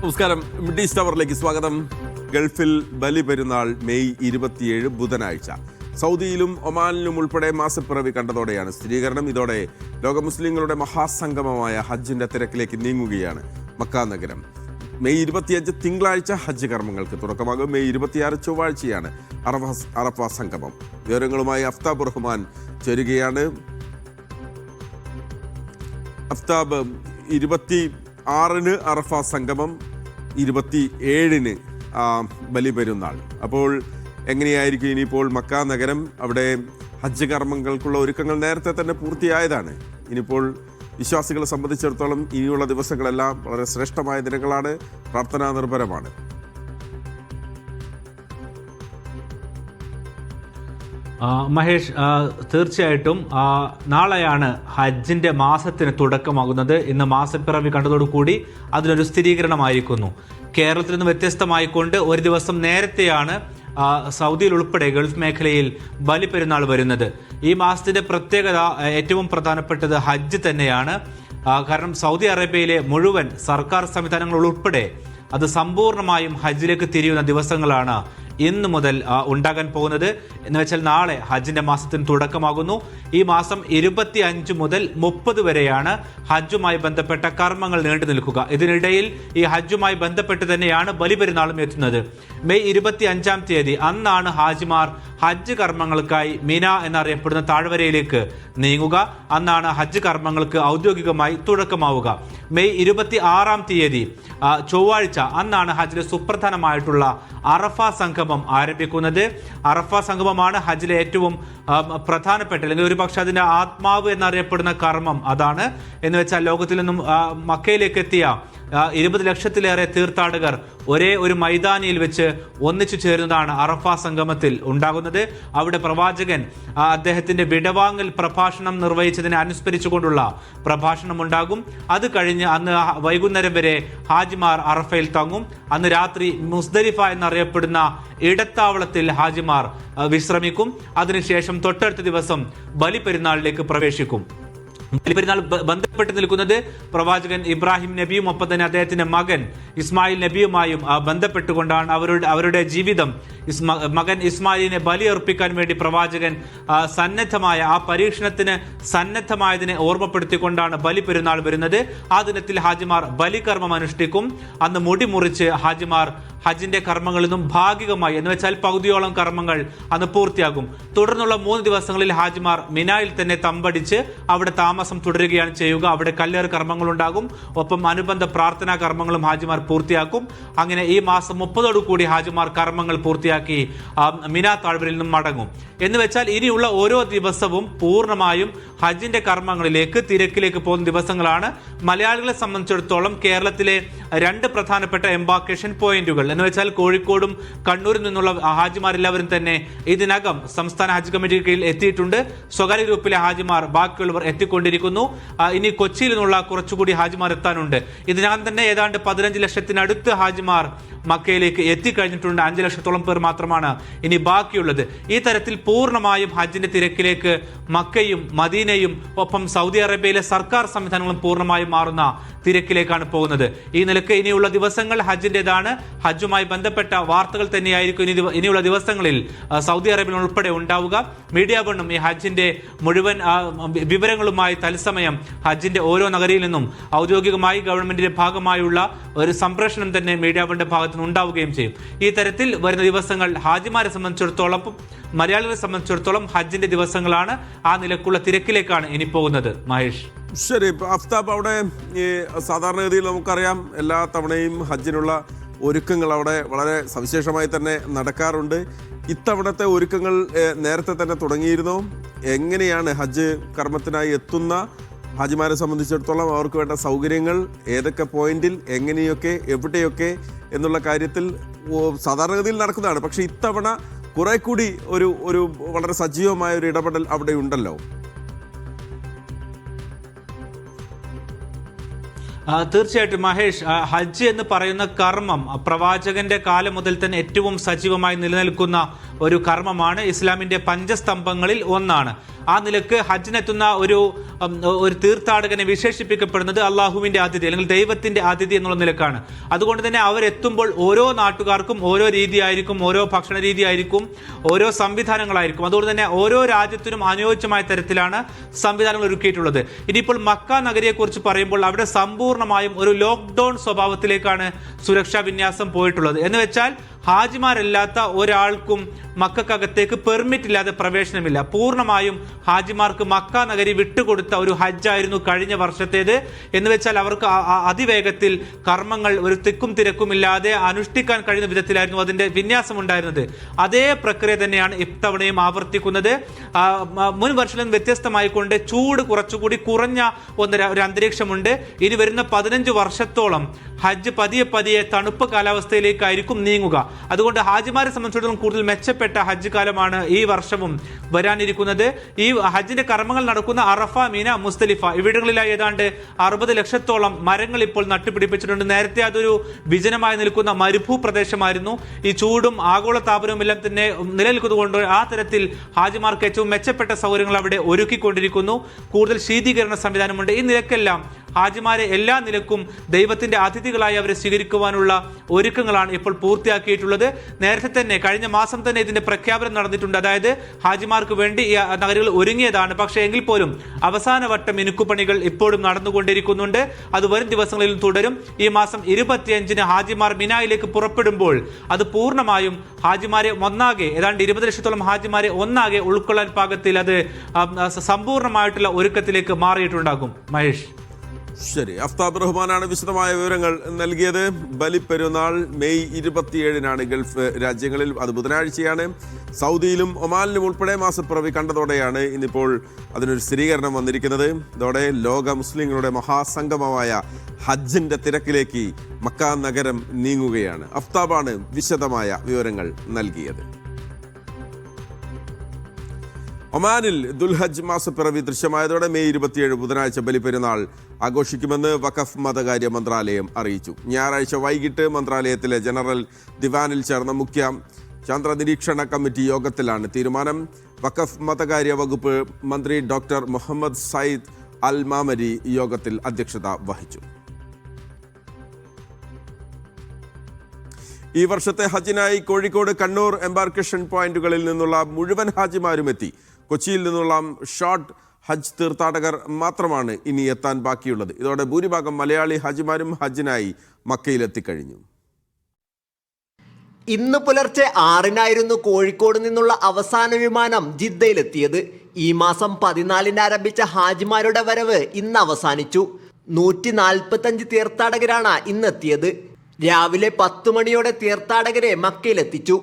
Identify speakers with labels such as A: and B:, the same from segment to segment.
A: നമസ്കാരം. Mid east അവറിലേക്ക് സ്വാഗതം. ഗൾഫിൽ ബലി പെരുന്നാൾ മെയ് 27 ബുധനാഴ്ച. സൗദിയിലും ഒമാനിലും ഉൾപ്പെടെ മാസപ്പിറവി കണ്ടതോടെയാണ് സ്ഥിരീകരണം. ഇതോടെ ലോക മുസ്ലിങ്ങളുടെ മഹാസംഗമമായ ഹജ്ജിന്റെ തിരക്കിലേക്ക് നീങ്ങുകയാണ് മക്ക നഗരം. മെയ് 25 തിങ്കളാഴ്ച ഹജ്ജ് കർമ്മങ്ങൾക്ക് തുടക്കമാകും. മെയ് 26 ചൊവ്വാഴ്ചയാണ് അറഫ സംഗമം. വിവരങ്ങളുമായി അഫ്താബ് റഹ്മാൻ ചേരുകയാണ്. അഫ്താബ്, 26-ന് അറഫ സംഗമം, 27-ന് ബലി പെരുന്നാൾ. അപ്പോൾ എങ്ങനെയായിരിക്കും ഇനിയിപ്പോൾ മക്ക നഗരം? അവിടെ ഹജ്ജ് കർമ്മങ്ങൾക്കുള്ള ഒരുക്കങ്ങൾ നേരത്തെ തന്നെ പൂർത്തിയായതാണ്. ഇനിയിപ്പോൾ വിശ്വാസികളെ സംബന്ധിച്ചിടത്തോളം ഇനിയുള്ള ദിവസങ്ങളെല്ലാം വളരെ ശ്രേഷ്ഠമായ ദിനങ്ങളാണ്, പ്രാർത്ഥനാ നിർഭരമാണ്.
B: മഹേഷ്, തീർച്ചയായിട്ടും നാളെയാണ് ഹജ്ജിൻ്റെ മാസത്തിന് തുടക്കമാകുന്നത്. ഇന്ന് മാസപ്പിറവി കണ്ടതോടുകൂടി അതിനൊരു സ്ഥിരീകരണമായിരിക്കുന്നു. കേരളത്തിൽ നിന്ന് വ്യത്യസ്തമായിക്കൊണ്ട് ഒരു ദിവസം നേരത്തെയാണ് സൗദിയിൽ ഉൾപ്പെടെ ഗൾഫ് മേഖലയിൽ ബലി പെരുന്നാൾ വരുന്നത്. ഈ മാസത്തിൻ്റെ പ്രത്യേകത, ഏറ്റവും പ്രധാനപ്പെട്ടത് ഹജ്ജ് തന്നെയാണ്. കാരണം സൗദി അറേബ്യയിലെ മുഴുവൻ സർക്കാർ സംവിധാനങ്ങൾ ഉൾപ്പെടെ അത് സമ്പൂർണ്ണമായും ഹജ്ജിലേക്ക് തിരിയുന്ന ദിവസങ്ങളാണ് ഇന്ന് മുതൽ ഉണ്ടാകാൻ പോകുന്നത്. എന്ന് വെച്ചാൽ നാളെ ഹജ്ജിന്റെ മാസത്തിന് തുടക്കമാകുന്നു. ഈ മാസം 25 മുതൽ 30 വരെയാണ് ഹജ്ജുമായി ബന്ധപ്പെട്ട കർമ്മങ്ങൾ നീണ്ടു നിൽക്കുക. ഇതിനിടയിൽ ഈ ഹജ്ജുമായി ബന്ധപ്പെട്ട് തന്നെയാണ് ബലിപെരുന്നാളും എത്തുന്നത്. മെയ് 25-ാം തീയതി അന്നാണ് ഹാജിമാർ ഹജ്ജ് കർമ്മങ്ങൾക്കായി മിന എന്നറിയപ്പെടുന്ന താഴ്വരയിലേക്ക് നീങ്ങുക. അന്നാണ് ഹജ്ജ് കർമ്മങ്ങൾക്ക് ഔദ്യോഗികമായി തുടക്കമാവുക. മെയ് 26-ാം തീയതി ചൊവ്വാഴ്ച അന്നാണ് ഹജ്ജിലെ സുപ്രധാനമായിട്ടുള്ള അറഫ സംഗമം ആരംഭിക്കുന്നത്. അറഫ സംഗമമാണ് ഹജ്ജിലെ ഏറ്റവും പ്രധാനപ്പെട്ട, അല്ലെങ്കിൽ ഒരു പക്ഷേ അതിൻ്റെ ആത്മാവ് എന്നറിയപ്പെടുന്ന കർമ്മം അതാണ്. എന്ന് വെച്ചാൽ ലോകത്തിൽ നിന്നും മക്കയിലേക്ക് എത്തിയ 20 ലക്ഷത്തിലേറെ തീർത്ഥാടകർ ഒരേ ഒരു മൈതാനിയിൽ വെച്ച് ഒന്നിച്ചു ചേരുന്നതാണ് അറഫ സംഗമത്തിൽ ഉണ്ടാകുന്നത്. അവിടെ പ്രവാചകൻ അദ്ദേഹത്തിന്റെ വിടവാങ്ങൽ പ്രഭാഷണം നിർവഹിച്ചതിനെ അനുസ്മരിച്ചുകൊണ്ടുള്ള പ്രഭാഷണം ഉണ്ടാകും. അത് കഴിഞ്ഞ് അന്ന് വൈകുന്നേരം വരെ ഹാജിമാർ അറഫയിൽ തങ്ങും. അന്ന് രാത്രി മുസ്ദലിഫ എന്നറിയപ്പെടുന്ന ഇടത്താവളത്തിൽ ഹാജിമാർ വിശ്രമിക്കും. അതിനുശേഷം തൊട്ടടുത്ത ദിവസം ബലി പെരുന്നാളിലേക്ക് പ്രവേശിക്കും. ബലിപെരുന്നാൾ ബന്ധപ്പെട്ട് നിൽക്കുന്നത് പ്രവാചകൻ ഇബ്രാഹിം നബിയും ഒപ്പം തന്നെ അദ്ദേഹത്തിന്റെ മകൻ ഇസ്മായിൽ നബിയുമായും ബന്ധപ്പെട്ടുകൊണ്ടാണ്. അവരുടെ ജീവിതം, മകൻ ഇസ്മായിലിനെ ബലിയർപ്പിക്കാൻ വേണ്ടി പ്രവാചകൻ സന്നദ്ധമായ ആ പരീക്ഷണത്തിന് സന്നദ്ധമായതിനെ ഓർമ്മപ്പെടുത്തിക്കൊണ്ടാണ് ബലി പെരുന്നാൾ വരുന്നത്. ആ ദിനത്തിൽ ഹാജിമാർ ബലികർമ്മം അനുഷ്ഠിക്കും. അന്ന് മുടി മുറിച്ച് ഹാജിമാർ ഹജ്ജിന്റെ കർമ്മങ്ങളിൽ നിന്നും ഭാഗികമായി, എന്ന് വെച്ചാൽ പകുതിയോളം കർമ്മങ്ങൾ അന്ന് പൂർത്തിയാകും. തുടർന്നുള്ള 3 ദിവസങ്ങളിൽ ഹാജിമാർ മിനായിൽ തന്നെ തമ്പടിച്ച് അവിടെ താമസം തുടരുകയാണ് ചെയ്യുക. അവിടെ കല്ലേറ് കർമ്മങ്ങൾ ഉണ്ടാകും. ഒപ്പം അനുബന്ധ പ്രാർത്ഥനാ കർമ്മങ്ങളും ഹാജിമാർ പൂർത്തിയാക്കും. അങ്ങനെ ഈ മാസം 30 കൂടി ഹാജിമാർ കർമ്മങ്ങൾ പൂർത്തിയാക്കി മിനാ താഴ്വരയിൽ നിന്നും മടങ്ങും. എന്ന് വെച്ചാൽ ഇനിയുള്ള ഓരോ ദിവസവും പൂർണ്ണമായും ഹജ്ജിന്റെ കർമ്മങ്ങളിലേക്ക്, തിരക്കിലേക്ക് പോകുന്ന ദിവസങ്ങളാണ്. മലയാളികളെ സംബന്ധിച്ചിടത്തോളം കേരളത്തിലെ 2 പ്രധാനപ്പെട്ട എംബാർക്കേഷൻ പോയിന്റുകൾ, എന്ന് വെച്ചാൽ കോഴിക്കോടും കണ്ണൂരിൽ നിന്നുള്ള ഹാജിമാരെല്ലാവരും തന്നെ ഇതിനകം സംസ്ഥാന ഹജ്ജ് കമ്മിറ്റിക്ക് കീഴിൽ എത്തിയിട്ടുണ്ട്. സ്വകാര്യ ഗ്രൂപ്പിലെ ഹാജിമാർ ബാക്കിയുള്ളവർ എത്തിക്കൊണ്ടിരിക്കുന്നു. ഇനി കൊച്ചിയിൽ നിന്നുള്ള കുറച്ചുകൂടി ഹാജിമാർ എത്താനുണ്ട്. ഇതിനകം തന്നെ ഏതാണ്ട് 15 ലക്ഷത്തിനടുത്ത് ഹാജിമാർ മക്കയിലേക്ക് എത്തിക്കഴിഞ്ഞിട്ടുണ്ട്. 5 ലക്ഷത്തോളം പേർ മാത്രമാണ് ഇനി ബാക്കിയുള്ളത്. ഈ തരത്തിൽ പൂർണ്ണമായും ഹജ്ജിന്റെ തിരക്കിലേക്ക് മക്കയും മദീനയും ഒപ്പം സൗദി അറേബ്യയിലെ സർക്കാർ സംവിധാനങ്ങളും പൂർണ്ണമായും മാറുന്ന തിരക്കിലേക്കാണ് പോകുന്നത്. ഈ നിലക്ക് ഇനിയുള്ള ദിവസങ്ങൾ ഹജ്ജിൻ്റെതാണ്. ഹജ്ജുമായി ബന്ധപ്പെട്ട വാർത്തകൾ തന്നെയായിരിക്കും ഇനിയുള്ള ദിവസങ്ങളിൽ സൗദി അറേബ്യയിൽ ഉൾപ്പെടെ ഉണ്ടാവുക. മീഡിയ വണ്ണും ഈ ഹജ്ജിന്റെ മുഴുവൻ വിവരങ്ങളുമായി തത്സമയം ഹജ്ജിന്റെ ഓരോ നഗരിയിൽ നിന്നും ഔദ്യോഗികമായി ഗവൺമെന്റിന്റെ ഭാഗമായുള്ള ഒരു സംപ്രേഷണം തന്നെ മീഡിയ വണ്ണിന്റെ ഭാഗത്ത് നിന്ന് ഉണ്ടാവുകയും ചെയ്യും. ഈ തരത്തിൽ വരുന്ന ദിവസങ്ങൾ ഹാജിമാരെ സംബന്ധിച്ചിടത്തോളം, മലയാളികളെ സംബന്ധിച്ചിടത്തോളം ഹജ്ജിന്റെ ദിവസങ്ങളാണ്. ആ നിലക്കുള്ള തിരക്കിലേക്കാണ് ഇനി പോകുന്നത്. മഹേഷ്,
A: ശരി. അഫ്താബ്, അവിടെ ഈ സാധാരണഗതിയിൽ നമുക്കറിയാം എല്ലാ തവണയും ഹജ്ജിനുള്ള ഒരുക്കങ്ങൾ അവിടെ വളരെ സവിശേഷമായി തന്നെ നടക്കാറുണ്ട്. ഇത്തവണത്തെ ഒരുക്കങ്ങൾ നേരത്തെ തന്നെ തുടങ്ങിയിരുന്നു. എങ്ങനെയാണ് ഹജ്ജ് കർമ്മത്തിനായി എത്തുന്ന ഹാജിമാരെ സംബന്ധിച്ചിടത്തോളം അവർക്ക് വേണ്ട സൗകര്യങ്ങൾ ഏതൊക്കെ പോയിന്റിൽ, എങ്ങനെയൊക്കെ, എവിടെയൊക്കെ എന്നുള്ള കാര്യത്തിൽ സാധാരണഗതിയിൽ നടക്കുന്നതാണ്. പക്ഷേ ഇത്തവണ കുറെ കൂടി ഒരു വളരെ സജീവമായ ഒരു ഇടപെടൽ അവിടെ ഉണ്ടല്ലോ.
B: തീർച്ചയായിട്ടും മഹേഷ്, ഹജ്ജ് എന്ന് പറയുന്ന കർമ്മം പ്രവാചകന്റെ കാലം മുതൽ തന്നെ ഏറ്റവും സജീവമായി നിലനിൽക്കുന്ന ഒരു കർമ്മമാണ്. ഇസ്ലാമിന്റെ പഞ്ചസ്തംഭങ്ങളിൽ ഒന്നാണ്. ആ നിലക്ക് ഹജ്ജിനെത്തുന്ന ഒരു തീർത്ഥാടകനെ വിശേഷിപ്പിക്കപ്പെടുന്നത് അള്ളാഹുവിന്റെ അതിഥി അല്ലെങ്കിൽ ദൈവത്തിന്റെ അതിഥി എന്നുള്ള നിലക്കാണ്. അതുകൊണ്ട് തന്നെ അവരെത്തുമ്പോൾ ഓരോ നാട്ടുകാർക്കും ഓരോ രീതിയായിരിക്കും, ഓരോ ഭക്ഷണ രീതിയായിരിക്കും, ഓരോ സംവിധാനങ്ങളായിരിക്കും. അതുകൊണ്ട് തന്നെ ഓരോ രാജ്യത്തിനും അനുയോജ്യമായ തരത്തിലാണ് സംവിധാനങ്ങൾ ഒരുക്കിയിട്ടുള്ളത്. ഇനിയിപ്പോൾ മക്ക നഗരിയെക്കുറിച്ച് പറയുമ്പോൾ അവിടെ സമ്പൂർണ്ണമായും ഒരു ലോക്ക്ഡൌൺ സ്വഭാവത്തിലേക്കാണ് സുരക്ഷാ വിന്യാസം പോയിട്ടുള്ളത്. എന്ന് വെച്ചാൽ ഹാജിമാരല്ലാത്ത ഒരാൾക്കും മക്കക്കകത്തേക്ക് പെർമിറ്റ് ഇല്ലാതെ പ്രവേശനമില്ല. പൂർണ്ണമായും ഹാജിമാർക്ക് മക്ക നഗരി വിട്ടുകൊടുത്ത ഒരു ഹജ്ജായിരുന്നു കഴിഞ്ഞ വർഷത്തേത്. എന്ന് വെച്ചാൽ അവർക്ക് അതിവേഗത്തിൽ കർമ്മങ്ങൾ ഒരു തിക്കും തിരക്കും ഇല്ലാതെ അനുഷ്ഠിക്കാൻ കഴിയുന്ന വിധത്തിലായിരുന്നു അതിന്റെ വിന്യാസം ഉണ്ടായിരുന്നത്. അതേ പ്രക്രിയ തന്നെയാണ് ഇത്തവണയും ആവർത്തിക്കുന്നത്. മുൻ വർഷത്തിൽ നിന്ന് വ്യത്യസ്തമായിക്കൊണ്ട് ചൂട് കുറച്ചുകൂടി കുറഞ്ഞ ഒരു അന്തരീക്ഷമുണ്ട്. ഇനി വരുന്ന 15 വർഷത്തോളം ഹജ്ജ് പതിയെ പതിയെ തണുപ്പ് കാലാവസ്ഥയിലേക്കായിരിക്കും നീങ്ങുക. അതുകൊണ്ട് ഹാജിമാരെ സംബന്ധിച്ചിടത്തോളം കൂടുതൽ മെച്ചപ്പെട്ട ഹജ്ജ് കാലമാണ് ഈ വർഷവും വരാനിരിക്കുന്നത്. ഈ ഹജ്ജിന്റെ കർമ്മങ്ങൾ നടക്കുന്ന അറഫ, മീന, മുസ്തലിഫ ഇവിടങ്ങളിലായി ഏതാണ്ട് 60 ലക്ഷത്തോളം മരങ്ങൾ ഇപ്പോൾ നട്ടുപിടിപ്പിച്ചിട്ടുണ്ട്. നേരത്തെ അതൊരു വിജനമായി നിൽക്കുന്ന മരുഭൂ പ്രദേശമായിരുന്നു. ഈ ചൂടും ആഗോള താപനവും എല്ലാം തന്നെ നിലനിൽക്കുന്നതുകൊണ്ട് ആ തരത്തിൽ ഹാജിമാർക്ക് ഏറ്റവും മെച്ചപ്പെട്ട സൗകര്യങ്ങൾ അവിടെ ഒരുക്കിക്കൊണ്ടിരിക്കുന്നു. കൂടുതൽ ശീതീകരണ സംവിധാനമുണ്ട്. ഈ നിലക്കെല്ലാം ഹാജിമാരെ എല്ലാ നിലക്കും ദൈവത്തിന്റെ അതിഥികളായി അവരെ സ്വീകരിക്കുവാനുള്ള ഒരുക്കങ്ങളാണ് ഇപ്പോൾ പൂർത്തിയാക്കിയിട്ടുള്ളത്. നേരത്തെ തന്നെ കഴിഞ്ഞ മാസം തന്നെ ഇതിന്റെ പ്രഖ്യാപനം നടന്നിട്ടുണ്ട്. അതായത് ഹാജിമാർക്ക് വേണ്ടി ഈ നഗരികൾ ഒരുങ്ങിയതാണ്. പക്ഷേ എങ്കിൽ പോലും അവസാനവട്ട മിനുക്കുപണികൾ ഇപ്പോഴും നടന്നുകൊണ്ടിരിക്കുന്നുണ്ട്. അത് വരും ദിവസങ്ങളിലും തുടരും. ഈ മാസം 25-ന് ഹാജിമാർ മിനായിലേക്ക് പുറപ്പെടുമ്പോൾ അത് പൂർണ്ണമായും ഹാജിമാരെ ഒന്നാകെ ഏതാണ്ട് 20 ലക്ഷത്തോളം ഹാജിമാരെ ഒന്നാകെ ഉൾക്കൊള്ളാൻ പാകത്തിൽ അത് സമ്പൂർണ്ണമായിട്ടുള്ള ഒരുക്കത്തിലേക്ക് മാറിയിട്ടുണ്ടാകും. മഹേഷ്.
A: ശരി, അഫ്താബ് റഹ്മാനാണ് വിശദമായ വിവരങ്ങൾ നൽകിയത്. ബലിപ്പെരുന്നാൾ മെയ് 27-നാണ് ഗൾഫ് രാജ്യങ്ങളിൽ, അത് ബുധനാഴ്ചയാണ്. സൗദിയിലും ഒമാനിലും ഉൾപ്പെടെ മാസപ്പിറവി കണ്ടതോടെയാണ് ഇന്നിപ്പോൾ അതിനൊരു സ്ഥിരീകരണം വന്നിരിക്കുന്നത്. ഇതോടെ ലോക മുസ്ലിങ്ങളുടെ മഹാസംഗമമായ ഹജ്ജിന്റെ തിരക്കിലേക്ക് മക്ക നഗരം നീങ്ങുകയാണ്. അഫ്താബാണ് വിശദമായ വിവരങ്ങൾ നൽകിയത്. ഒമാനിൽ ദുൽഹജ്ജ് മാസപ്പിറവി ദൃശ്യമായതോടെ മെയ് 27 ബുധനാഴ്ച ബലിപ്പെരുന്നാൾ ആഘോഷിക്കുമെന്ന് വഖഫ് മതകാര്യ മന്ത്രാലയം അറിയിച്ചു. ഞായറാഴ്ച വൈകിട്ട് മന്ത്രാലയത്തിലെ ജനറൽ ദിവാനിൽ ചേർന്ന മുഖ്യ ചന്ദ്ര നിരീക്ഷണ കമ്മിറ്റി യോഗത്തിലാണ് തീരുമാനം. വഖഫ് മതകാര്യ വകുപ്പ് മന്ത്രി ഡോക്ടർ മുഹമ്മദ് സയ്യിദ് അൽ മാമരി യോഗത്തിൽ അധ്യക്ഷത വഹിച്ചു. ഈ വർഷത്തെ ഹജ്ജിനായി കോഴിക്കോട്, കണ്ണൂർ എംബാർക്കേഷൻ പോയിന്റുകളിൽ നിന്നുള്ള മുഴുവൻ ഹാജിമാരും എത്തി. കൊച്ചിയിൽ നിന്നുള്ള ഷോർട്ട് ഹജ്ജ് തീർത്ഥാടകർ മാത്രമാണ് ഇനി എത്താൻ ബാക്കിയുള്ളത്. ഇതോടെ ഭൂരിഭാഗം മലയാളി ഹാജിമാരും ഹജ്ജിനായി മക്കയിലെത്തിക്കഴിഞ്ഞു.
C: ഇന്ന് പുലർച്ചെ 6-നായിരുന്നു കോഴിക്കോട് നിന്നുള്ള അവസാന വിമാനം ജിദ്ദയിലെത്തിയത്. ഈ മാസം 14-ന് ആരംഭിച്ച ഹാജിമാരുടെ വരവ് ഇന്ന് അവസാനിച്ചു. 145 തീർത്ഥാടകരാണ് ഇന്നെത്തിയത്. രാവിലെ 10 മണിയോടെ തീർത്ഥാടകരെ മക്കയിലെത്തിച്ചു.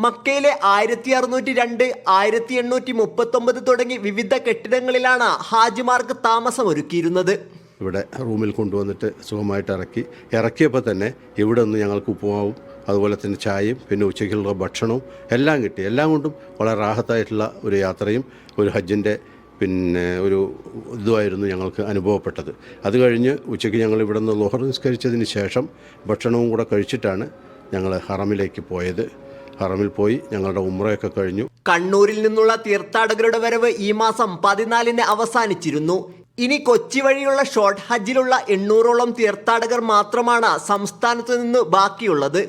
C: മക്കയിലെ 1602, 1839 തുടങ്ങി വിവിധ കെട്ടിടങ്ങളിലാണ് ഹാജിമാർക്ക് താമസമൊരുക്കിയിരുന്നത്.
D: ഇവിടെ റൂമിൽ കൊണ്ടുവന്നിട്ട് സുഖമായിട്ട് ഇറക്കിയപ്പോൾ തന്നെ ഇവിടെ നിന്ന് ഞങ്ങൾക്ക് ഉപ്പുമാവും അതുപോലെ തന്നെ ചായയും പിന്നെ ഉച്ചയ്ക്കുള്ള ഭക്ഷണവും എല്ലാം കിട്ടി. എല്ലാം കൊണ്ടും വളരെ റാഹത്തായിട്ടുള്ള ഒരു യാത്രയും ഒരു ഹജ്ജിൻ്റെ ഒരു ഇതുമായിരുന്നു ഞങ്ങൾക്ക് അനുഭവപ്പെട്ടത്. അത് കഴിഞ്ഞ് ഉച്ചയ്ക്ക് ഞങ്ങൾ ഇവിടെ നിന്ന് ളുഹർ നിസ്കരിച്ചതിന് ശേഷം ഭക്ഷണവും കൂടെ കഴിച്ചിട്ടാണ് ഞങ്ങൾ ഹറമിലേക്ക് പോയത്. ഹറമിൽ പോയി ഞങ്ങളുടെ ഉംറയൊക്കെ കഴിഞ്ഞു.
C: കണ്ണൂരിൽ നിന്നുള്ള തീർത്ഥാടകരുടെ വരവ് ഈ മാസം 14-ന് അവസാനിച്ചിരുന്നു. ഇനി കൊച്ചി വഴിയുള്ള ഷോർട്ട് ഹജ്ജിലുള്ള 800ഓളം തീർത്ഥാടകർ മാത്രമാണ് സംസ്ഥാനത്ത് നിന്ന് ബാക്കിയുള്ളത്.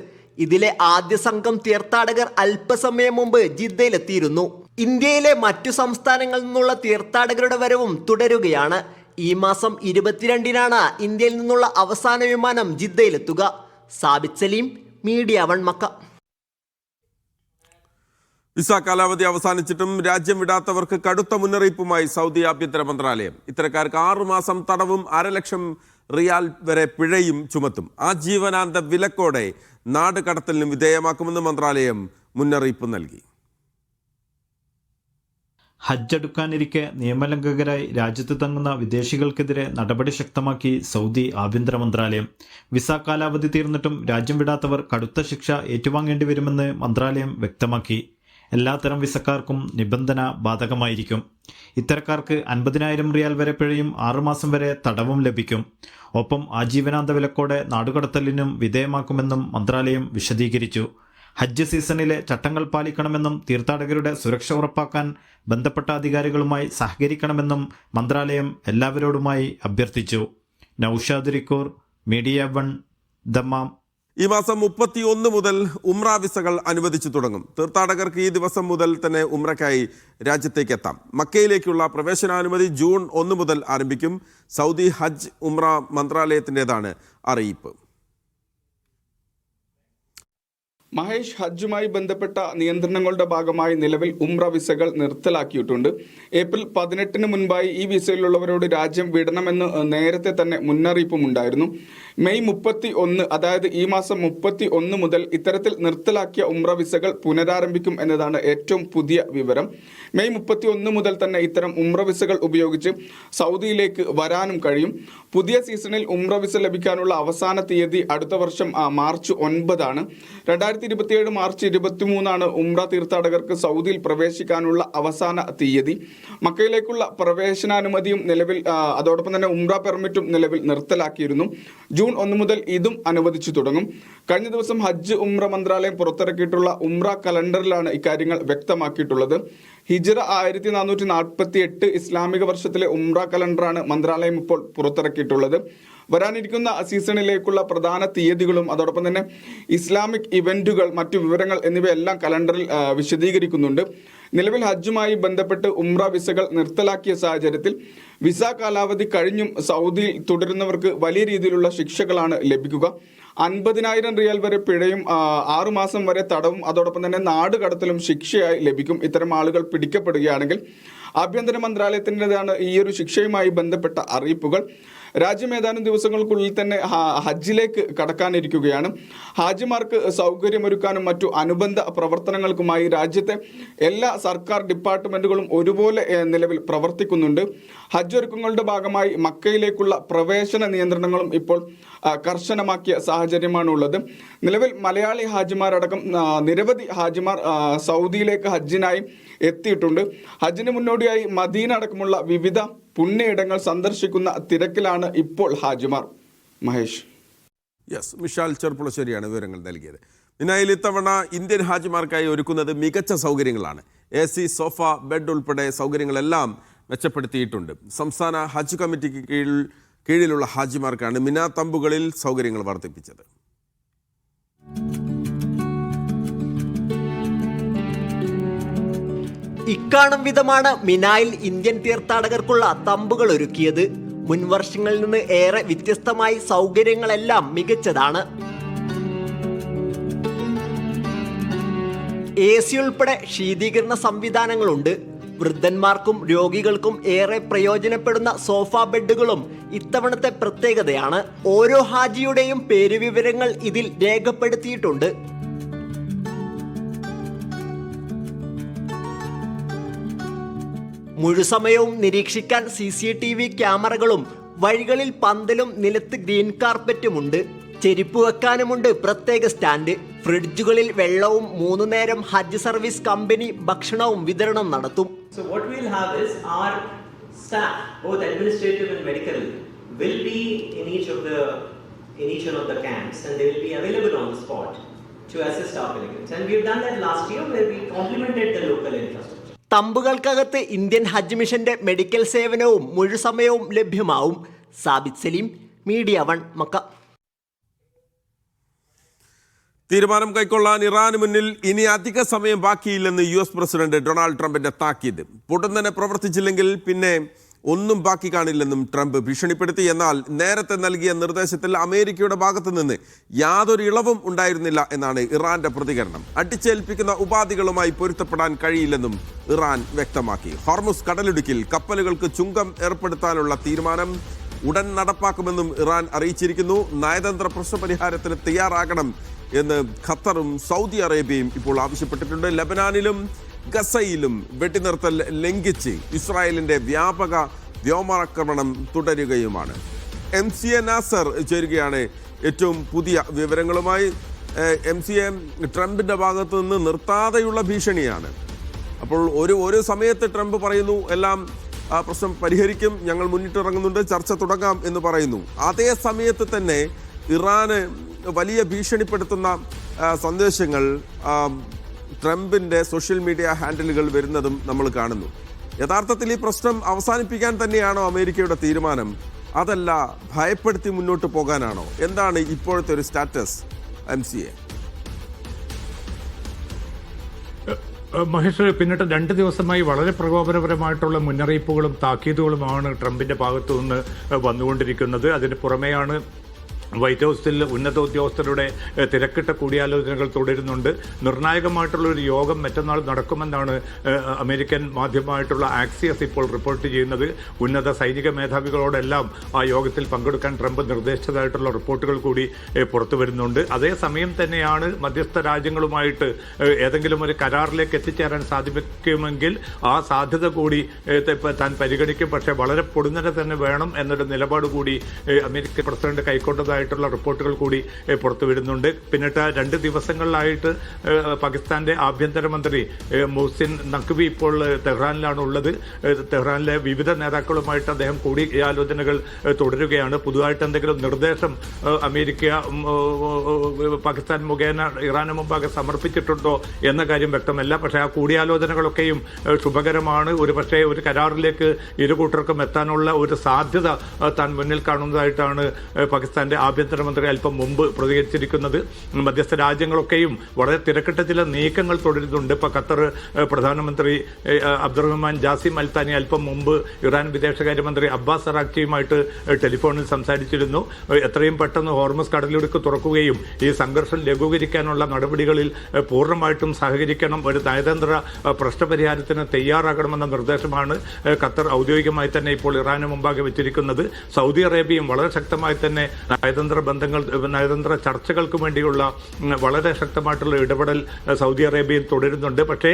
C: ഇതിലെ ആദ്യ സംഘം തീർത്ഥാടകർ അല്പസമയം മുമ്പ് ജിദ്ദയിലെത്തിയിരുന്നു. ഇന്ത്യയിലെ മറ്റു സംസ്ഥാനങ്ങളിൽ നിന്നുള്ള തീർത്ഥാടകരുടെ വരവും തുടരുകയാണ്. ഈ മാസം 22-നാണ് ഇന്ത്യയിൽ നിന്നുള്ള അവസാന വിമാനം ജിദ്ദയിലെത്തുക. Sabith Salim, media 1 Makkah.
A: Visa കാലാവധി അവസാനിച്ചിട്ടും രാജ്യം വിടാത്തവർക്ക് കടുത്ത മുന്നറിയിപ്പുമായി സൗദി ആഭ്യന്തര മന്ത്രാലയം. ഇത്തരക്കാർക്ക് 6 മാസം തടവും 1.5 ലക്ഷം റിയാൽ വരെ പിഴയും ചുമത്തും. ആജീവനാന്ത വിലക്കോടെ നാട് കടത്തലിനും വിധേയമാക്കുമെന്ന് മന്ത്രാലയം മുന്നറിയിപ്പ് നൽകി.
E: ഹജ്ജെടുക്കാനിരിക്കെ നിയമലംഘകരായി രാജ്യത്ത് തങ്ങുന്ന വിദേശികൾക്കെതിരെ നടപടി ശക്തമാക്കി സൗദി ആഭ്യന്തര മന്ത്രാലയം. വിസ കാലാവധി തീർന്നിട്ടും രാജ്യം വിടാത്തവർ കടുത്ത ശിക്ഷ ഏറ്റുവാങ്ങേണ്ടി വരുമെന്ന് മന്ത്രാലയം വ്യക്തമാക്കി. എല്ലാത്തരം വിസക്കാർക്കും നിബന്ധന ബാധകമായിരിക്കും. ഇത്തരക്കാർക്ക് 50,000 റിയാൽ വരെ പിഴയും 6 മാസം വരെ തടവും ലഭിക്കും. ഒപ്പം ആജീവനാന്ത വിലക്കോടെ നാടുകടത്തലിനും വിധേയമാക്കുമെന്നും മന്ത്രാലയം വിശദീകരിച്ചു. ഹജ്ജ് സീസണിലെ ചട്ടങ്ങൾ പാലിക്കണമെന്നും തീർത്ഥാടകരുടെ സുരക്ഷ ഉറപ്പാക്കാൻ ബന്ധപ്പെട്ട അധികാരികളുമായി സഹകരിക്കണമെന്നും മന്ത്രാലയം എല്ലാവരോടുമായി അഭ്യർത്ഥിച്ചു. Naushad റിക്കൂർ, media 1, Dammam.
A: ഈ മാസം 31 മുതൽ ഉംറ വിസകൾ അനുവദിച്ചു തുടങ്ങും. തീർത്ഥാടകർക്ക് ഈ ദിവസം മുതൽ തന്നെ ഉംറയ്ക്കായി രാജ്യത്തേക്ക് എത്താം. മക്കയിലേക്കുള്ള പ്രവേശനാനുമതി ജൂൺ 1 മുതൽ ആരംഭിക്കും. സൗദി ഹജ്ജ് ഉംറ മന്ത്രാലയത്തിൻ്റെതാണ് അറിയിപ്പ്.
F: മഹേഷ്, ഹജ്ജുമായി ബന്ധപ്പെട്ട നിയന്ത്രണങ്ങളുടെ ഭാഗമായി നിലവിൽ ഉംറ വിസകൾ നിർത്തലാക്കിയിട്ടുണ്ട്. ഏപ്രിൽ 18 മുൻപായി ഈ വിസയിലുള്ളവരോട് രാജ്യം വിടണമെന്ന് നേരത്തെ തന്നെ മുന്നറിയിപ്പുമുണ്ടായിരുന്നു. മെയ് 31, അതായത് ഈ മാസം 31 മുതൽ ഇത്തരത്തിൽ നിർത്തലാക്കിയ ഉംറ വിസകൾ പുനരാരംഭിക്കും എന്നതാണ് ഏറ്റവും പുതിയ വിവരം. മെയ് 31 മുതൽ തന്നെ ഇത്തരം ഉംറ വിസകൾ ഉപയോഗിച്ച് സൗദിയിലേക്ക് വരാനും കഴിയും. പുതിയ സീസണിൽ ഉംറ വിസ ലഭിക്കാനുള്ള അവസാന തീയതി അടുത്ത വർഷം മാർച്ച് 9 2027 മാർച്ച് 23 ഉംറ തീർത്ഥാടകർക്ക് സൗദിയിൽ പ്രവേശിക്കാനുള്ള അവസാന തീയതി. മക്കയിലേക്കുള്ള പ്രവേശനാനുമതിയും നിലവിൽ, അതോടൊപ്പം തന്നെ ഉംറ പെർമിറ്റും നിലവിൽ നിർത്തലാക്കിയിരുന്നു. ജൂൺ 1 മുതൽ ഇതും അനുവദിച്ചു തുടങ്ങും. കഴിഞ്ഞ ദിവസം ഹജ്ജ് ഉംറ മന്ത്രാലയം പുറത്തിറക്കിയിട്ടുള്ള ഉംറ കലണ്ടറിലാണ് ഇക്കാര്യങ്ങൾ വ്യക്തമാക്കിയിട്ടുള്ളത്. ഹിജ്റ 1448 ഇസ്ലാമിക വർഷത്തിലെ ഉംറ കലണ്ടറാണ് മന്ത്രാലയം ഇപ്പോൾ പുറത്തിറക്കിയിട്ടുള്ളത്. വരാനിരിക്കുന്ന സീസണിലേക്കുള്ള പ്രധാന തീയതികളും അതോടൊപ്പം തന്നെ ഇസ്ലാമിക് ഇവന്റുകൾ, മറ്റു വിവരങ്ങൾ എന്നിവയെല്ലാം കലണ്ടറിൽ വിശദീകരിക്കുന്നുണ്ട്. നിലവിൽ ഹജ്ജുമായി ബന്ധപ്പെട്ട് ഉംറ വിസകൾ നിർത്തലാക്കിയ സാഹചര്യത്തിൽ വിസ കാലാവധി കഴിഞ്ഞും സൗദിയിൽ തുടരുന്നവർക്ക് വലിയ രീതിയിലുള്ള ശിക്ഷകളാണ് ലഭിക്കുക. 50,000 റിയാൽ വരെ പിഴയും 6 മാസം വരെ തടവും അതോടൊപ്പം തന്നെ നാടുകടത്തലും ശിക്ഷയായി ലഭിക്കും ഇത്തരം ആളുകൾ പിടിക്കപ്പെടുകയാണെങ്കിൽ. ആഭ്യന്തര മന്ത്രാലയത്തിൻ്റെതാണ് ഈ ഒരു ശിക്ഷയുമായി ബന്ധപ്പെട്ട അറിയിപ്പുകൾ. രാജ്യം ഏതാനും ദിവസങ്ങൾക്കുള്ളിൽ തന്നെ ഹജ്ജിലേക്ക് കടക്കാനിരിക്കുകയാണ്. ഹാജിമാർക്ക് സൗകര്യമൊരുക്കാനും മറ്റു അനുബന്ധ പ്രവർത്തനങ്ങൾക്കുമായി രാജ്യത്തെ എല്ലാ സർക്കാർ ഡിപ്പാർട്ട്മെന്റുകളും ഒരുപോലെ നിലവിൽ പ്രവർത്തിക്കുന്നുണ്ട്. ഹജ്ജ് ഒരുക്കങ്ങളുടെ ഭാഗമായി മക്കയിലേക്കുള്ള പ്രവേശന നിയന്ത്രണങ്ങളും ഇപ്പോൾ കർശനമാക്കിയ സാഹചര്യമാണ് ഉള്ളത്. നിലവിൽ മലയാളി ഹാജിമാരടക്കം നിരവധി ഹാജിമാർ സൗദിയിലേക്ക് ഹജ്ജിനായി എത്തിയിട്ടുണ്ട്. ഹജ്ജിന് മുന്നോടിയായി മദീന അടക്കമുള്ള വിവിധ പുണ്യയിടങ്ങൾ സന്ദർശിക്കുന്ന തിരക്കിലാണ് ഇപ്പോൾ ഹാജിമാർ. മഹേഷ്.
A: മിഷാൽ ചെർപ്പുളശ്ശേരിയാണ് വിവരങ്ങൾ നൽകിയത്. മിനായിൽ ഇത്തവണ ഇന്ത്യൻ ഹാജിമാർക്കായി ഒരുക്കുന്നത് മികച്ച സൗകര്യങ്ങളാണ്. AC, സോഫ, ബെഡ് ഉൾപ്പെടെ സൗകര്യങ്ങളെല്ലാം മെച്ചപ്പെടുത്തിയിട്ടുണ്ട്. സംസ്ഥാന ഹജ്ജ് കമ്മിറ്റിക്ക് കീഴിലുള്ള ഹാജിമാർക്കാണ് മിനാ തമ്പുകളിൽ സൗകര്യങ്ങൾ വർദ്ധിപ്പിച്ചത്.
C: ഇക്കാണും വിധമാണ് മിനായിൽ ഇന്ത്യൻ തീർത്ഥാടകർക്കുള്ള തമ്പുകൾ ഒരുക്കിയത്. മുൻവർഷങ്ങളിൽ നിന്ന് ഏറെ വ്യത്യസ്തമായി സൗകര്യങ്ങളെല്ലാം മികച്ചതാണ്. AC ഉൾപ്പെടെ ശീതീകരണ സംവിധാനങ്ങളുണ്ട്. വൃദ്ധന്മാർക്കും രോഗികൾക്കും ഏറെ പ്രയോജനപ്പെടുന്ന സോഫ ബെഡുകളും ഇത്തവണത്തെ പ്രത്യേകതയാണ്. ഓരോ ഹാജിയുടെയും പേരുവിവരങ്ങൾ ഇതിൽ രേഖപ്പെടുത്തിയിട്ടുണ്ട്. മുഴുസമയവും നിരീക്ഷിക്കാൻ CCTV ക്യാമറകളും വഴികളിൽ പന്തലും നിലത്ത് ഗ്രീൻ കാർപ്പറ്റുമുണ്ട്. ചെരുപ്പ് വെക്കാനുമുണ്ട് പ്രത്യേക സ്റ്റാൻഡ്. ഫ്രിഡ്ജുകളിൽ വെള്ളവും 3 നേരം ഹജ്ജ് സർവീസ് കമ്പനി ഭക്ഷണവും വിതരണം നടത്തും.
G: So what we'll have is our staff, both administrative and medical, will be in each one of the camps, and they will be available on the spot to assist our pilgrims. And we've done that last year where we complemented the local infrastructure.
C: തമ്പുകൾക്കകത്ത് Indian Hajj മിഷന്റെ medical സേവനവും മുഴുസമയവും ലഭ്യമാവും. Sabith Salim, media 1, Makkah.
A: തീരുമാനം കൈക്കൊള്ളാൻ ഇറാന് മുന്നിൽ ഇനി അധിക സമയം ബാക്കിയില്ലെന്ന് US പ്രസിഡന്റ് ഡൊണാൾഡ് ട്രംപിന്റെ താക്കീത്. പൊടുന്നനെ പ്രവർത്തിച്ചില്ലെങ്കിൽ പിന്നെ ഒന്നും ബാക്കി കാണില്ലെന്നും ട്രംപ് ഭീഷണിപ്പെടുത്തി. എന്നാൽ നേരത്തെ നൽകിയ നിർദ്ദേശത്തിൽ അമേരിക്കയുടെ ഭാഗത്തു നിന്ന് യാതൊരു ഇളവും ഉണ്ടായിരുന്നില്ല എന്നാണ് ഇറാന്റെ പ്രതികരണം. അടിച്ചേൽപ്പിക്കുന്ന ഉപാധികളുമായി പൊരുത്തപ്പെടാൻ കഴിയില്ലെന്നും ഇറാൻ വ്യക്തമാക്കി. ഹോർമുസ് കടലിടുക്കിൽ കപ്പലുകൾക്ക് ചുങ്കം ഏർപ്പെടുത്താനുള്ള തീരുമാനം ഉടൻ നടപ്പാക്കുമെന്നും ഇറാൻ അറിയിച്ചിരിക്കുന്നു. നയതന്ത്ര പ്രശ്നപരിഹാരത്തിന് തയ്യാറാകണം എന്ന് ഖത്തറും സൗദി അറേബ്യയും ഇപ്പോൾ ആവശ്യപ്പെട്ടിട്ടുണ്ട്. ലബനാനിലും ഗസയിലും വെടിനിർത്തൽ ലംഘിച്ച് ഇസ്രായേലിന്റെ വ്യാപക വ്യോമാക്രമണം തുടരുകയുമാണ്. MCA നാസർ ചേരുകയാണ് ഏറ്റവും പുതിയ വിവരങ്ങളുമായി. MCA, ട്രംപിന്റെ ഭാഗത്തു നിന്ന് നിർത്താതെയുള്ള ഭീഷണിയാണ്. അപ്പോൾ ഒരു സമയത്ത് ട്രംപ് പറയുന്നു എല്ലാം പ്രശ്നം പരിഹരിക്കും, ഞങ്ങൾ മുന്നിട്ടിറങ്ങുന്നുണ്ട്, ചർച്ച തുടങ്ങാം എന്ന് പറയുന്നു. അതേ സമയത്ത് തന്നെ ഇറാന് വലിയ ഭീഷണിപ്പെടുത്തുന്ന സന്ദേശങ്ങൾ ട്രംപിൻ്റെ സോഷ്യൽ മീഡിയ ഹാൻഡിലുകൾ വരുന്നതും നമ്മൾ കാണുന്നു. യഥാർത്ഥത്തിൽ ഈ പ്രശ്നം അവസാനിപ്പിക്കാൻ തന്നെയാണോ അമേരിക്കയുടെ തീരുമാനം, അതല്ല ഭയപ്പെടുത്തി മുന്നോട്ട് പോകാനാണോ? എന്താണ് ഇപ്പോഴത്തെ ഒരു സ്റ്റാറ്റസ് MCA?
H: മഹേഷ്, പിന്നിട്ട് 2 ദിവസമായി വളരെ പ്രകോപനപരമായിട്ടുള്ള മുന്നറിയിപ്പുകളും താക്കീതുകളുമാണ് ട്രംപിന്റെ ഭാഗത്തു നിന്ന് വന്നുകൊണ്ടിരിക്കുന്നത്. അതിന് പുറമെയാണ് വൈറ്റ് ഹൗസിൽ ഉന്നത ഉദ്യോഗസ്ഥരുടെ തിരക്കിട്ട കൂടിയാലോചനകൾ തുടരുന്നുണ്ട്. നിർണായകമായിട്ടുള്ള ഒരു യോഗം മറ്റന്നാൾ നടക്കുമെന്നാണ് അമേരിക്കൻ മാധ്യമമായിട്ടുള്ള ആക്സിയസ് ഇപ്പോൾ റിപ്പോർട്ട് ചെയ്യുന്നത്. ഉന്നത സൈനിക മേധാവികളോടെല്ലാം ആ യോഗത്തിൽ പങ്കെടുക്കാൻ ട്രംപ് നിർദ്ദേശിച്ചതായിട്ടുള്ള റിപ്പോർട്ടുകൾ കൂടി പുറത്തു വരുന്നുണ്ട്. അതേസമയം തന്നെയാണ് മധ്യസ്ഥ രാജ്യങ്ങളുമായിട്ട് ഏതെങ്കിലും ഒരു കരാറിലേക്ക് എത്തിച്ചേരാൻ സാധിക്കുമെങ്കിൽ ആ സാധ്യത കൂടി താൻ പരിഗണിക്കും. പക്ഷേ വളരെ പൊടുന്നനെ തന്നെ വേണം എന്നൊരു നിലപാട് കൂടി അമേരിക്കൻ പ്രസിഡന്റ് കൈക്കൊണ്ടതായിട്ടുള്ള റിപ്പോർട്ടുകൾ കൂടി പുറത്തു വരുന്നുണ്ട്. പിന്നിട്ട് 2 ദിവസങ്ങളിലായിട്ട് പാകിസ്ഥാന്റെ ആഭ്യന്തരമന്ത്രി മുഹ്സിൻ നഖ്വി ഇപ്പോൾ തെഹ്റാനിലാണ് ഉള്ളത്. തെഹ്റാനിലെ വിവിധ നേതാക്കളുമായിട്ട് അദ്ദേഹം കൂടിയാലോചനകൾ തുടരുകയാണ്. പുതുതായിട്ട് എന്തെങ്കിലും നിർദ്ദേശം അമേരിക്ക പാകിസ്ഥാൻ മുഖേന ഇറാന് മുമ്പാകെ സമർപ്പിച്ചിട്ടുണ്ടോ എന്ന കാര്യം വ്യക്തമല്ല. പക്ഷേ ആ കൂടിയാലോചനകളൊക്കെയും ശുഭകരമാണ്. ഒരുപക്ഷെ ഒരു കരാറിലേക്ക് ഇരുകൂട്ടർക്കും എത്താനുള്ള ഒരു സാധ്യത താൻ മുന്നിൽ കാണുന്നതായിട്ടാണ് പാകിസ്ഥാന്റെ ആഭ്യന്തരമന്ത്രി അല്പം മുമ്പ് പ്രതികരിച്ചിരിക്കുന്നത്. മധ്യസ്ഥ രാജ്യങ്ങളൊക്കെയും വളരെ തിരക്കിട്ട ചില നീക്കങ്ങൾ തുടരുന്നുണ്ട്. ഇപ്പോൾ ഖത്തർ പ്രധാനമന്ത്രി അബ്ദുറഹ്മാൻ ജാസിം അൽ താനി അല്പം മുമ്പ് ഇറാൻ വിദേശകാര്യമന്ത്രി അബ്ബാസ് അറാക്ചിയുമായിട്ട് ടെലിഫോണിൽ സംസാരിച്ചിരുന്നു. എത്രയും പെട്ടെന്ന് ഹോർമസ് കടലിടുക്ക് തുറക്കുകയും ഈ സംഘർഷം ലഘൂകരിക്കാനുള്ള നടപടികളിൽ പൂർണ്ണമായിട്ടും സഹകരിക്കണം, ഒരു നയതന്ത്ര പ്രശ്നപരിഹാരത്തിന് തയ്യാറാകണമെന്ന നിർദ്ദേശമാണ് ഖത്തർ ഔദ്യോഗികമായി തന്നെ ഇപ്പോൾ ഇറാന് മുമ്പാകെ വെച്ചിരിക്കുന്നത്. സൗദി അറേബ്യയും വളരെ ശക്തമായി തന്നെ നയതന്ത്ര ചർച്ചകൾക്ക് വേണ്ടിയുള്ള വളരെ ശക്തമായിട്ടുള്ള ഇടപെടൽ സൗദി അറേബ്യയിൽ തുടരുന്നുണ്ട്. പക്ഷേ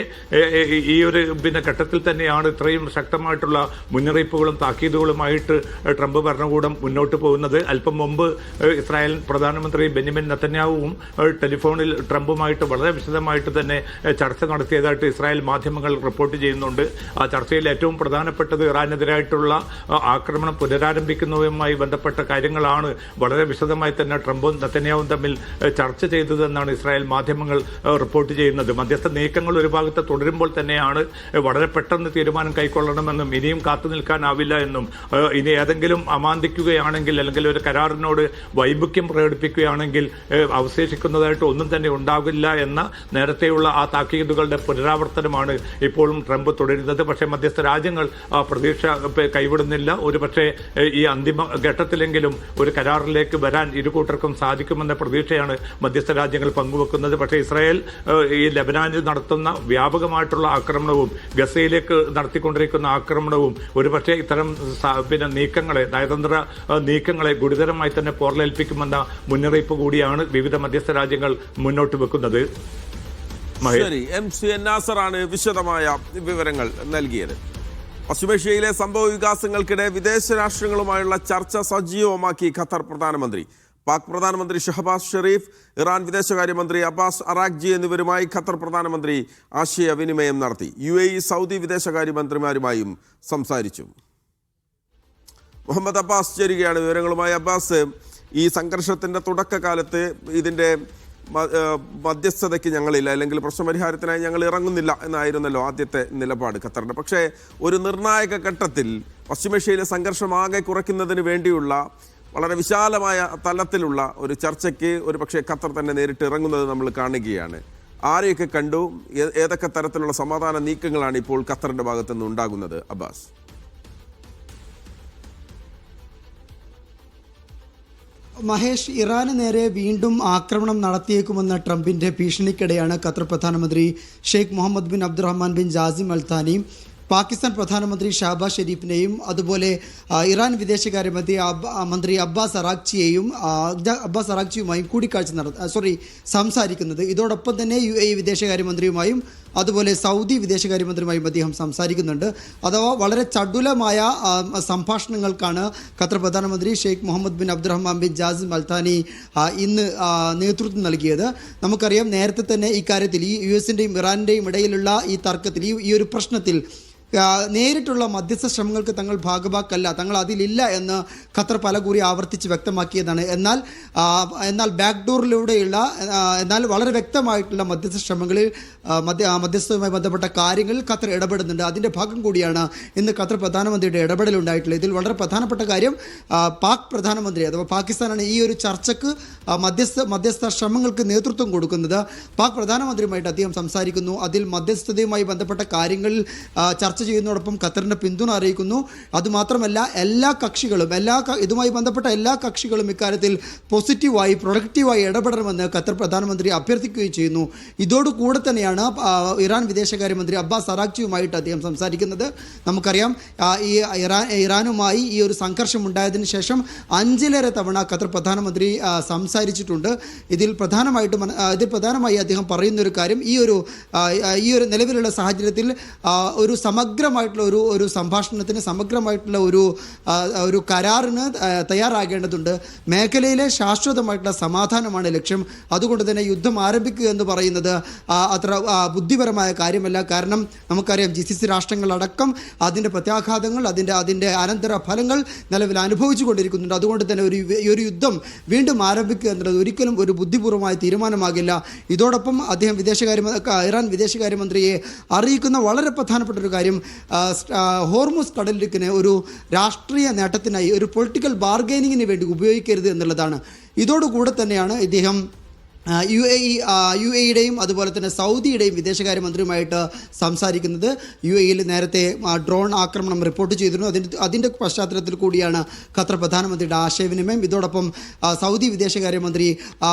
H: ഈ ഒരു ഘട്ടത്തിൽ തന്നെയാണ് ഇത്രയും ശക്തമായിട്ടുള്ള മുന്നറിയിപ്പുകളും താക്കീതുകളുമായിട്ട് ട്രംപ് ഭരണകൂടം മുന്നോട്ട് പോകുന്നത്. അല്പം മുമ്പ് ഇസ്രായേൽ പ്രധാനമന്ത്രി ബെന്യാമിൻ നെതന്യാഹുവും ടെലിഫോണിൽ ട്രംപുമായിട്ട് വളരെ വിശദമായിട്ട് തന്നെ ചർച്ച നടത്തിയതായിട്ട് ഇസ്രായേൽ മാധ്യമങ്ങൾ റിപ്പോർട്ട് ചെയ്യുന്നുണ്ട്. ആ ചർച്ചയിൽ ഏറ്റവും പ്രധാനപ്പെട്ടത് ഇറാനെതിരായിട്ടുള്ള ആക്രമണം പുനരാരംഭിക്കുന്നതുമായി ബന്ധപ്പെട്ട കാര്യങ്ങളാണ് വളരെ വിശദമായി തന്നെ ട്രംപും നെതന്യാഹുവും തമ്മിൽ ചർച്ച ചെയ്തതെന്നാണ് ഇസ്രായേൽ മാധ്യമങ്ങൾ റിപ്പോർട്ട് ചെയ്യുന്നത്. മധ്യസ്ഥ നീക്കങ്ങൾ ഒരു ഭാഗത്ത് തുടരുമ്പോൾ തന്നെയാണ് വളരെ പെട്ടെന്ന് തീരുമാനം കൈക്കൊള്ളണമെന്നും ഇനിയും കാത്തു നിൽക്കാനാവില്ല എന്നും ഇനി ഏതെങ്കിലും അമാന്തിക്കുകയാണെങ്കിൽ അല്ലെങ്കിൽ ഒരു കരാറിനോട് വൈമുഖ്യം പ്രകടിപ്പിക്കുകയാണെങ്കിൽ അവശേഷിക്കുന്നതായിട്ട് ഒന്നും തന്നെ ഉണ്ടാകില്ല എന്ന നേരത്തെയുള്ള ആ താക്കീതുകളുടെ പുനരാവർത്തനമാണ് ഇപ്പോഴും ട്രംപ് തുടരുന്നത്. പക്ഷേ മധ്യസ്ഥ രാജ്യങ്ങൾ ആ പ്രതീക്ഷ കൈവിടുന്നില്ല. ഒരുപക്ഷെ ഈ അന്തിമ ഘട്ടത്തിലെങ്കിലും ഒരു കരാറിലേക്ക് വരാൻ ഇരുകൂട്ടർക്കും സാധിക്കുമെന്ന പ്രതീക്ഷയാണ് മധ്യസ്ഥ രാജ്യങ്ങൾ പങ്കുവെക്കുന്നത്. പക്ഷേ ഇസ്രായേൽ ഈ ലെബനാനിൽ നടത്തുന്ന വ്യാപകമായിട്ടുള്ള ആക്രമണവും ഗസയിലേക്ക് നടത്തിക്കൊണ്ടിരിക്കുന്ന ആക്രമണവും ഒരുപക്ഷെ ഇത്തരം നീക്കങ്ങളെ, നയതന്ത്ര നീക്കങ്ങളെ ഗുരുതരമായി തന്നെ പോർലേൽപ്പിക്കുമെന്ന മുന്നറിയിപ്പ് കൂടിയാണ് വിവിധ മധ്യസ്ഥ രാജ്യങ്ങൾ മുന്നോട്ട് വെക്കുന്നത്.
A: ശരി, MCA നാസറാണ് വിശദമായ വിവരങ്ങൾ നൽകിയത്. പശ്ചിമേഷ്യയിലെ സംഭവ വികാസങ്ങൾക്കിടെ വിദേശ രാഷ്ട്രങ്ങളുമായുള്ള ചർച്ച സജീവമാക്കി ഖത്തർ പ്രധാനമന്ത്രി. പാക് പ്രധാനമന്ത്രി ഷഹബാസ് ഷെരീഫ്, ഇറാൻ വിദേശകാര്യമന്ത്രി അബ്ബാസ് അറാഖ്ചി എന്നിവരുമായി ഖത്തർ പ്രധാനമന്ത്രി ആശയവിനിമയം നടത്തി. UAE, സൗദി വിദേശകാര്യമന്ത്രിമാരുമായും സംസാരിച്ചു. മുഹമ്മദ് അബ്ബാസ് ചേരുകയാണ് വിവരങ്ങളുമായി. അബ്ബാസ്, ഈ സംഘർഷത്തിൻ്റെ തുടക്കകാലത്ത് ഇതിൻ്റെ മധ്യസ്ഥതയ്ക്ക് ഞങ്ങളില്ല, അല്ലെങ്കിൽ പ്രശ്നപരിഹാരത്തിനായി ഞങ്ങൾ ഇറങ്ങുന്നില്ല എന്നായിരുന്നല്ലോ ആദ്യത്തെ നിലപാട് ഖത്തറിൻ്റെ. പക്ഷേ ഒരു നിർണായക ഘട്ടത്തിൽ പശ്ചിമേഷ്യയിലെ സംഘർഷം ആകെ കുറയ്ക്കുന്നതിന് വേണ്ടിയുള്ള വളരെ വിശാലമായ തലത്തിലുള്ള ഒരു ചർച്ചയ്ക്ക് ഒരു പക്ഷേ ഖത്തർ തന്നെ നേരിട്ട് ഇറങ്ങുന്നത് നമ്മൾ കാണുകയാണ്. ആരെയൊക്കെ കണ്ടു, ഏതൊക്കെ തരത്തിലുള്ള സമാധാന നീക്കങ്ങളാണ് ഇപ്പോൾ ഖത്തറിൻ്റെ ഭാഗത്തുനിന്ന് ഉണ്ടാകുന്നത്? അബ്ബാസ്.
I: മഹേഷ്, ഇറാന് നേരെ വീണ്ടും ആക്രമണം നടത്തിയേക്കുമെന്ന ട്രംപിന്റെ ഭീഷണിക്കിടെയാണ് ഖത്തർ പ്രധാനമന്ത്രി Sheikh Mohammed bin Abdulrahman bin Jassim Al Thani Pakistan പ്രധാനമന്ത്രി ഷഹബാസ് ഷെരീഫിനെയും അതുപോലെ ഇറാൻ വിദേശകാര്യമന്ത്രി അബ്ബാസ് അറാഖ്ചിയുമായും സംസാരിക്കുന്നത്. ഇതോടൊപ്പം തന്നെ UAE വിദേശകാര്യമന്ത്രിയുമായും അതുപോലെ സൗദി വിദേശകാര്യമന്ത്രിയുമായും അദ്ദേഹം സംസാരിക്കുന്നുണ്ട്. അഥവാ വളരെ ചടുലമായ സംഭാഷണങ്ങൾക്കാണ് ഖത്തർ പ്രധാനമന്ത്രി Sheikh Mohammed bin Abdulrahman bin Jassim Al Thani ഇന്ന് നേതൃത്വം നൽകിയത്. നമുക്കറിയാം, നേരത്തെ തന്നെ ഇക്കാര്യത്തിൽ ഈ US-ൻ്റെയും ഇറാൻ്റെയും ഇടയിലുള്ള ഈ തർക്കത്തിൽ, ഈ ഒരു പ്രശ്നത്തിൽ നേരിട്ടുള്ള മധ്യസ്ഥ ശ്രമങ്ങൾക്ക് തങ്ങൾ ഭാഗഭാക്കല്ല, തങ്ങൾ അതിലില്ല എന്ന് ഖത്തർ പലകുറി ആവർത്തിച്ച് വ്യക്തമാക്കിയതാണ്. എന്നാൽ ബാക്ക്ഡോറിലൂടെയുള്ള എന്നാൽ വളരെ വ്യക്തമായിട്ടുള്ള മധ്യസ്ഥ ശ്രമങ്ങളിൽ മധ്യസ്ഥവുമായി ബന്ധപ്പെട്ട കാര്യങ്ങളിൽ ഖത്തർ ഇടപെടുന്നുണ്ട്. അതിൻ്റെ ഭാഗം കൂടിയാണ് ഇന്ന് ഖത്തർ പ്രധാനമന്ത്രിയുടെ ഇടപെടലുണ്ടായിട്ടുള്ളത്. ഇതിൽ വളരെ പ്രധാനപ്പെട്ട കാര്യം പാക് പ്രധാനമന്ത്രി അഥവാ പാകിസ്ഥാനാണ് ഈ ഒരു ചർച്ചയ്ക്ക് മധ്യസ്ഥ ശ്രമങ്ങൾക്ക് നേതൃത്വം കൊടുക്കുന്നത്. പാക് പ്രധാനമന്ത്രിയുമായിട്ട് അദ്ദേഹം സംസാരിക്കുന്നു. അതിൽ മധ്യസ്ഥതയുമായി ബന്ധപ്പെട്ട കാര്യങ്ങളിൽ ചർച്ച ചെയ്യുന്നതോടൊപ്പം ഖത്തറിൻ്റെ പിന്തുണ അറിയിക്കുന്നു. അതുമാത്രമല്ല എല്ലാ കക്ഷികളും ഇതുമായി ബന്ധപ്പെട്ട എല്ലാ കക്ഷികളും ഇക്കാര്യത്തിൽ പോസിറ്റീവായി പ്രൊഡക്റ്റീവായി ഇടപെടണമെന്ന് ഖത്തർ പ്രധാനമന്ത്രി അഭ്യർത്ഥിക്കുകയും ചെയ്യുന്നു. ഇതോടുകൂടെ തന്നെയാണ് ഇറാൻ വിദേശകാര്യമന്ത്രി അബ്ബാസ് അറാഗ്ചിയുമായിട്ട് അദ്ദേഹം സംസാരിക്കുന്നത്. നമുക്കറിയാം ഈ ഇറാനുമായി ഈ ഒരു സംഘർഷം ഉണ്ടായതിനു ശേഷം 5ലേറെ തവണ ഖത്തർ പ്രധാനമന്ത്രി സംസാരിച്ചിട്ടുണ്ട്. ഇതിൽ പ്രധാനമായി അദ്ദേഹം പറയുന്നൊരു കാര്യം ഈ ഒരു നിലവിലുള്ള സാഹചര്യത്തിൽ ഒരു സമഗ്രമായിട്ടുള്ള ഒരു സംഭാഷണത്തിന് സമഗ്രമായിട്ടുള്ള ഒരു കരാറിന് തയ്യാറാകേണ്ടതുണ്ട്. മേഖലയിലെ ശാശ്വതമായിട്ടുള്ള സമാധാനമാണ് ലക്ഷ്യം. അതുകൊണ്ട് തന്നെ യുദ്ധം ആരംഭിക്കുക എന്ന് പറയുന്നത് അത്ര ബുദ്ധിപരമായ കാര്യമല്ല. കാരണം നമുക്കറിയാം GCC രാഷ്ട്രങ്ങളടക്കം അതിൻ്റെ പ്രത്യാഘാതങ്ങൾ അതിൻ്റെ അനന്തര ഫലങ്ങൾ നിലവിൽ അനുഭവിച്ചു കൊണ്ടിരിക്കുന്നുണ്ട്. അതുകൊണ്ട് തന്നെ ഒരു യുദ്ധം വീണ്ടും ആരംഭിക്കുക എന്നുള്ളത് ഒരിക്കലും ഒരു ബുദ്ധിപൂർവമായ തീരുമാനമാകില്ല. ഇതോടൊപ്പം അദ്ദേഹം ഇറാൻ വിദേശകാര്യമന്ത്രിയെ അറിയിക്കുന്ന വളരെ പ്രധാനപ്പെട്ട ഒരു കാര്യം ഹോർമുസ് കടലിടുക്കിനെ ഒരു രാഷ്ട്രീയ നേട്ടത്തിനായി ഒരു പൊളിറ്റിക്കൽ ബാർഗൈനിങ്ങിന് വേണ്ടി ഉപയോഗിക്കരുത് എന്നുള്ളതാണ്. ഇതോടുകൂടെ തന്നെയാണ് ഇദ്ദേഹം UAE-യുടെയും അതുപോലെ തന്നെ സൗദിയുടെയും വിദേശകാര്യമന്ത്രിയുമായിട്ട് സംസാരിക്കുന്നത്. UAE-യിൽ നേരത്തെ ഡ്രോൺ ആക്രമണം റിപ്പോർട്ട് ചെയ്തിരുന്നു. അതിൻ്റെ പശ്ചാത്തലത്തിൽ കൂടിയാണ് ഖത്തർ പ്രധാനമന്ത്രിയുടെ ആശയവിനിമയം. ഇതോടൊപ്പം സൗദി വിദേശകാര്യമന്ത്രി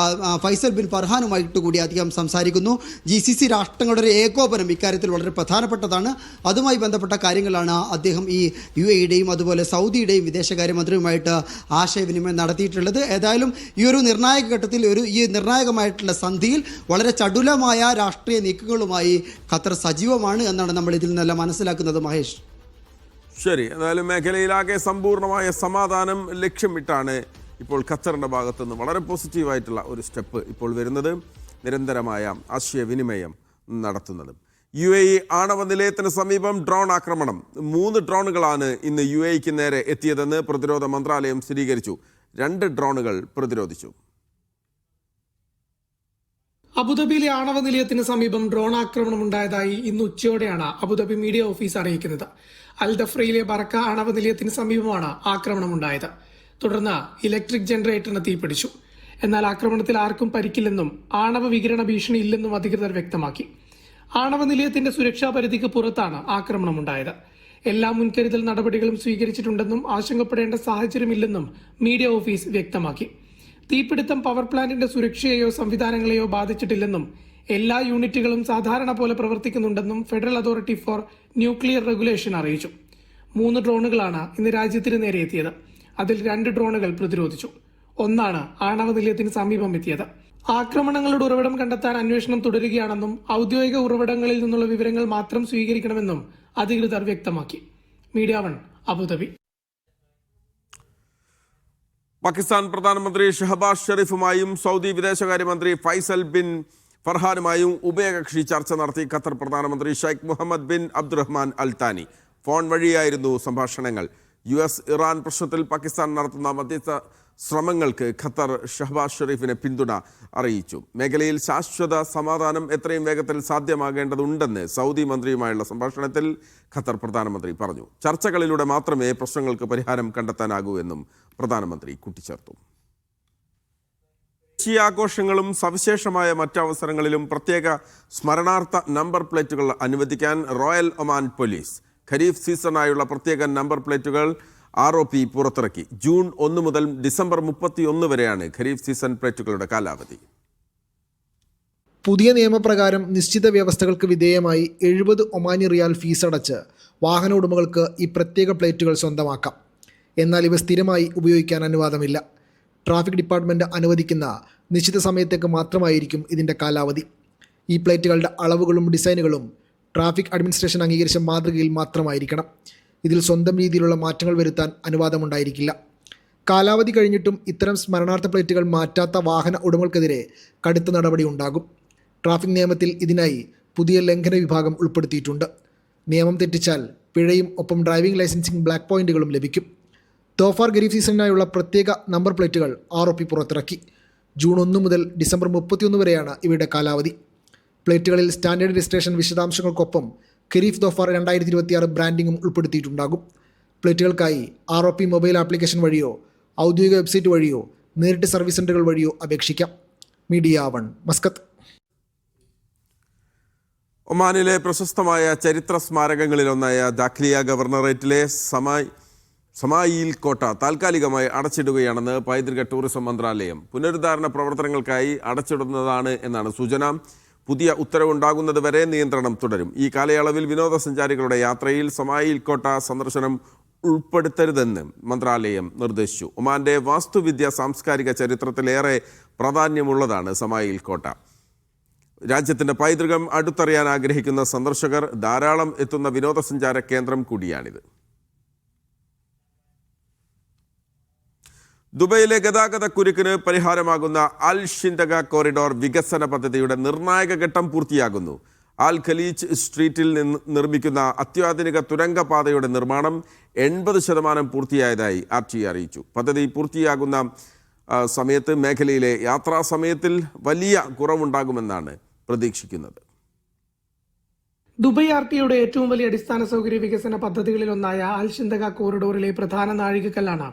I: ഫൈസൽ ബിൻ ഫർഹാനുമായിട്ട് കൂടി അദ്ദേഹം സംസാരിക്കുന്നു. GCC രാഷ്ട്രങ്ങളുടെ ഒരു ഏകോപനം ഇക്കാര്യത്തിൽ വളരെ പ്രധാനപ്പെട്ടതാണ്. അതുമായി ബന്ധപ്പെട്ട കാര്യങ്ങളാണ് അദ്ദേഹം ഈ UAE-യുടെയും അതുപോലെ സൗദിയുടെയും വിദേശകാര്യമന്ത്രിയുമായിട്ട് ആശയവിനിമയം നടത്തിയിട്ടുള്ളത്. ഏതായാലും ഈ ഒരു നിർണായക ഘട്ടത്തിൽ നിർണായകമായ സന്ധിയിൽ വളരെ ചടുലമായ രാഷ്ട്രീയ നീക്കങ്ങളുമായി ഖത്തർ സജീവമാണ് എന്നാണ് നമ്മൾ ഇതിൽ നിന്നെല്ലാം മനസ്സിലാക്കുന്നത്. മഹേഷ്,
A: ശരി. എന്നാലും മേഖലയിലാകെ സമ്പൂർണ്ണമായ സമാധാനം ലക്ഷ്യമിട്ടാണ് ഇപ്പോൾ ഖത്തറിൻ്റെ ഭാഗത്തുനിന്ന് വളരെ പോസിറ്റീവായിട്ടുള്ള ഒരു സ്റ്റെപ്പ് ഇപ്പോൾ വരുന്നത്, നിരന്തരമായ ആശയവിനിമയം നടത്തുന്നത്. UAE ആണവ നിലയത്തിന് സമീപം ഡ്രോൺ ആക്രമണം. 3 ഡ്രോണുകളാണ് ഇന്ന് UAEക്ക് നേരെ എത്തിയതെന്ന് പ്രതിരോധ മന്ത്രാലയം സ്ഥിരീകരിച്ചു. 2 ഡ്രോണുകൾ പ്രതിരോധിച്ചു.
J: അബുദാബിയിലെ ആണവ നിലയത്തിന് സമീപം ഡ്രോൺ ആക്രമണം ഉണ്ടായതായി ഇന്ന് ഉച്ചയോടെയാണ് അബുദാബി മീഡിയ ഓഫീസ് അറിയിക്കുന്നത്. അൽ ദഫ്രയിലെ ബറക്ക ആണവ നിലയത്തിന് സമീപമാണ് ആക്രമണം ഉണ്ടായത്. തുടർന്ന് ഇലക്ട്രിക് ജനറേറ്ററിന് തീപിടിച്ചു. എന്നാൽ ആക്രമണത്തിൽ ആർക്കും പരിക്കില്ലെന്നും ആണവ വികിരണ ഭീഷണി ഇല്ലെന്നും അധികൃതർ വ്യക്തമാക്കി. ആണവ നിലയത്തിന്റെ സുരക്ഷാ പരിധിക്ക് പുറത്താണ് ആക്രമണം ഉണ്ടായത്. എല്ലാ മുൻകരുതൽ നടപടികളും സ്വീകരിച്ചിട്ടുണ്ടെന്നും ആശങ്കപ്പെടേണ്ട സാഹചര്യമില്ലെന്നും മീഡിയ ഓഫീസ് വ്യക്തമാക്കി. തീപിടുത്തം പവർ പ്ലാന്റിന്റെ സുരക്ഷയെയോ സംവിധാനങ്ങളെയോ ബാധിച്ചിട്ടില്ലെന്നും എല്ലാ യൂണിറ്റുകളും സാധാരണ പോലെ പ്രവർത്തിക്കുന്നുണ്ടെന്നും Federal Authority for Nuclear Regulation അറിയിച്ചു. 3 ഡ്രോണുകളാണ് ഇന്ന് രാജ്യത്തിന് നേരെ എത്തിയത്. അതിൽ 2 ഡ്രോണുകൾ പ്രതിരോധിച്ചു. 1 ആണവ നിലയത്തിന് സമീപം എത്തിയത്. ആക്രമണങ്ങളുടെ ഉറവിടം കണ്ടെത്താൻ അന്വേഷണം തുടരുകയാണെന്നും ഔദ്യോഗിക ഉറവിടങ്ങളിൽ നിന്നുള്ള വിവരങ്ങൾ മാത്രം സ്വീകരിക്കണമെന്നും അധികൃതർ വ്യക്തമാക്കി. Media 1 Abu Dhabi.
A: പാകിസ്ഥാൻ പ്രധാനമന്ത്രി ഷഹബാസ് ഷെരീഫുമായും സൗദി വിദേശകാര്യമന്ത്രി ഫൈസൽ ബിൻ ഫർഹാനുമായും ഉഭയകക്ഷി ചർച്ച നടത്തി ഖത്തർ പ്രധാനമന്ത്രി ഷെയ്ഖ് മുഹമ്മദ് ബിൻ അബ്ദുറഹ്മാൻ അൽ താനി. ഫോൺ വഴിയായിരുന്നു സംഭാഷണങ്ങൾ. US ഇറാൻ പ്രശ്നത്തിൽ പാകിസ്ഥാൻ നടത്തുന്ന മധ്യസ്ഥ ശ്രമങ്ങൾക്ക് ഖത്തർ ഷഹബാസ് ഷെരീഫിനെ പിന്തുണ അറിയിച്ചു. മേഖലയിൽ ശാശ്വത സമാധാനം എത്രയും വേഗത്തിൽ സാധ്യമാകേണ്ടതുണ്ടെന്ന് സൗദി മന്ത്രിയുമായുള്ള സംഭാഷണത്തിൽ ഖത്തർ പ്രധാനമന്ത്രി പറഞ്ഞു. ചർച്ചകളിലൂടെ മാത്രമേ പ്രശ്നങ്ങൾക്ക് പരിഹാരം കണ്ടെത്താനാകൂ എന്നും പ്രധാനമന്ത്രി കൂട്ടിച്ചേർത്തു. ദേശീയ ആഘോഷങ്ങളും സവിശേഷമായ മറ്റവസരങ്ങളിലും പ്രത്യേക സ്മരണാർത്ഥ നമ്പർ പ്ലേറ്റുകൾ അനുവദിക്കാൻ റോയൽ ഒമാൻ പോലീസ് ഖരീഫ് സീസണായുള്ള പ്രത്യേക നമ്പർ പ്ലേറ്റുകൾ ROP പുറത്തിറക്കി. ജൂൺ 1 മുതൽ ഡിസംബർ 31 വരെയാണ് ഖരീഫ് സീസൺ പ്ലേറ്റുകളുടെ കാലാവധി.
K: പുതിയ നിയമപ്രകാരം നിശ്ചിത വ്യവസ്ഥകൾക്ക് വിധേയമായി 70 ഒമാനി റിയാൽ ഫീസ് അടച്ച് വാഹന ഉടമകൾക്ക് ഈ പ്രത്യേക പ്ലേറ്റുകൾ സ്വന്തമാക്കാം. എന്നാൽ ഇവ സ്ഥിരമായി ഉപയോഗിക്കാൻ അനുവാദമില്ല. ട്രാഫിക് ഡിപ്പാർട്ട്മെൻറ്റ് അനുവദിക്കുന്ന നിശ്ചിത സമയത്തേക്ക് മാത്രമായിരിക്കും ഇതിൻ്റെ കാലാവധി. ഈ പ്ലേറ്റുകളുടെ അളവുകളും ഡിസൈനുകളും ട്രാഫിക് അഡ്മിനിസ്ട്രേഷൻ അംഗീകരിച്ച മാതൃകയിൽ മാത്രമായിരിക്കണം. ഇതിൽ സ്വന്തം രീതിയിലുള്ള മാറ്റങ്ങൾ വരുത്താൻ അനുവാദമുണ്ടായിരിക്കില്ല. കാലാവധി കഴിഞ്ഞിട്ടും ഇത്തരം സ്മരണാർത്ഥ പ്ലേറ്റുകൾ മാറ്റാത്ത വാഹന ഉടമകൾക്കെതിരെ കടുത്ത നടപടി ഉണ്ടാകും. ട്രാഫിക് നിയമത്തിൽ ഇതിനായി പുതിയ ലംഘന വിഭാഗം ഉൾപ്പെടുത്തിയിട്ടുണ്ട്. നിയമം തെറ്റിച്ചാൽ പിഴയും ഒപ്പം ഡ്രൈവിംഗ് ലൈസൻസിംഗ് ബ്ലാക്ക് പോയിന്റുകളും ലഭിക്കും. തോഫാർ ഖരീഫ് സീസണിനായുള്ള പ്രത്യേക നമ്പർ പ്ലേറ്റുകൾ ROP പുറത്തിറക്കി. ജൂൺ 1 മുതൽ ഡിസംബർ 31 വരെയാണ് ഇവയുടെ കാലാവധി. പ്ലേറ്റുകളിൽ സ്റ്റാൻഡേർഡ് രജിസ്ട്രേഷൻ വിശദാംശങ്ങൾക്കൊപ്പം ഖരീഫ് തോഫാർ 2026 ബ്രാൻഡിങ്ങും ഉൾപ്പെടുത്തിയിട്ടുണ്ടാകും. പ്ലേറ്റുകൾക്കായി ROP മൊബൈൽ ആപ്ലിക്കേഷൻ വഴിയോ ഔദ്യോഗിക വെബ്സൈറ്റ് വഴിയോ നേരിട്ട് സർവീസ് സെൻ്ററുകൾ വഴിയോ അപേക്ഷിക്കാം. Media 1 Muscat.
A: ഒമാനിലെ പ്രശസ്തമായ ചരിത്ര സ്മാരകങ്ങളിലൊന്നായ ദാഖ്ലിയ ഗവർണറേറ്റിലെ സമായിൽ കോട്ട താൽക്കാലികമായി അടച്ചിടുകയാണെന്ന് പൈതൃക ടൂറിസം മന്ത്രാലയം. പുനരുദ്ധാരണ പ്രവർത്തനങ്ങൾക്കായി അടച്ചിടുന്നതാണ് എന്നാണ് സൂചന. പുതിയ ഉത്തരവുണ്ടാകുന്നത് വരെ നിയന്ത്രണം തുടരും. ഈ കാലയളവിൽ വിനോദസഞ്ചാരികളുടെ യാത്രയിൽ സമായിൽ കോട്ട സന്ദർശനം ഉൾപ്പെടുത്തരുതെന്ന് മന്ത്രാലയം നിർദ്ദേശിച്ചു. ഒമാന്റെ വാസ്തുവിദ്യ സാംസ്കാരിക ചരിത്രത്തിലേറെ പ്രാധാന്യമുള്ളതാണ് സമായിൽ കോട്ട. രാജ്യത്തിൻ്റെ പൈതൃകം അടുത്തറിയാൻ ആഗ്രഹിക്കുന്ന സന്ദർശകർ ധാരാളം എത്തുന്ന വിനോദസഞ്ചാര കേന്ദ്രം കൂടിയാണിത്. ദുബൈയിലെ ഗതാഗത കുരുക്കിന് പരിഹാരമാകുന്ന അൽ ഷിൻഡഗ കോറിഡോർ വികസന പദ്ധതിയുടെ നിർണായക ഘട്ടം പൂർത്തിയാകുന്നു. ആൽ ഖലീജ് സ്ട്രീറ്റിൽ നിന്ന് നിർമ്മിക്കുന്ന അത്യാധുനിക തുരങ്കപാതയുടെ നിർമ്മാണം 80% പൂർത്തിയായതായി RTA അറിയിച്ചു. പദ്ധതി പൂർത്തിയാകുന്ന സമയത്ത് മേഖലയിലെ യാത്രാ സമയത്തിൽ വലിയ കുറവുണ്ടാകുമെന്നാണ് പ്രതീക്ഷിക്കുന്നത്.
J: ദുബൈ RTAയുടെ ഏറ്റവും വലിയ അടിസ്ഥാന സൗകര്യ വികസന പദ്ധതികളിലൊന്നായ അൽ ഷിൻഡഗ കോറിഡോറിലെ പ്രധാന നാഴികക്കല്ലാണ്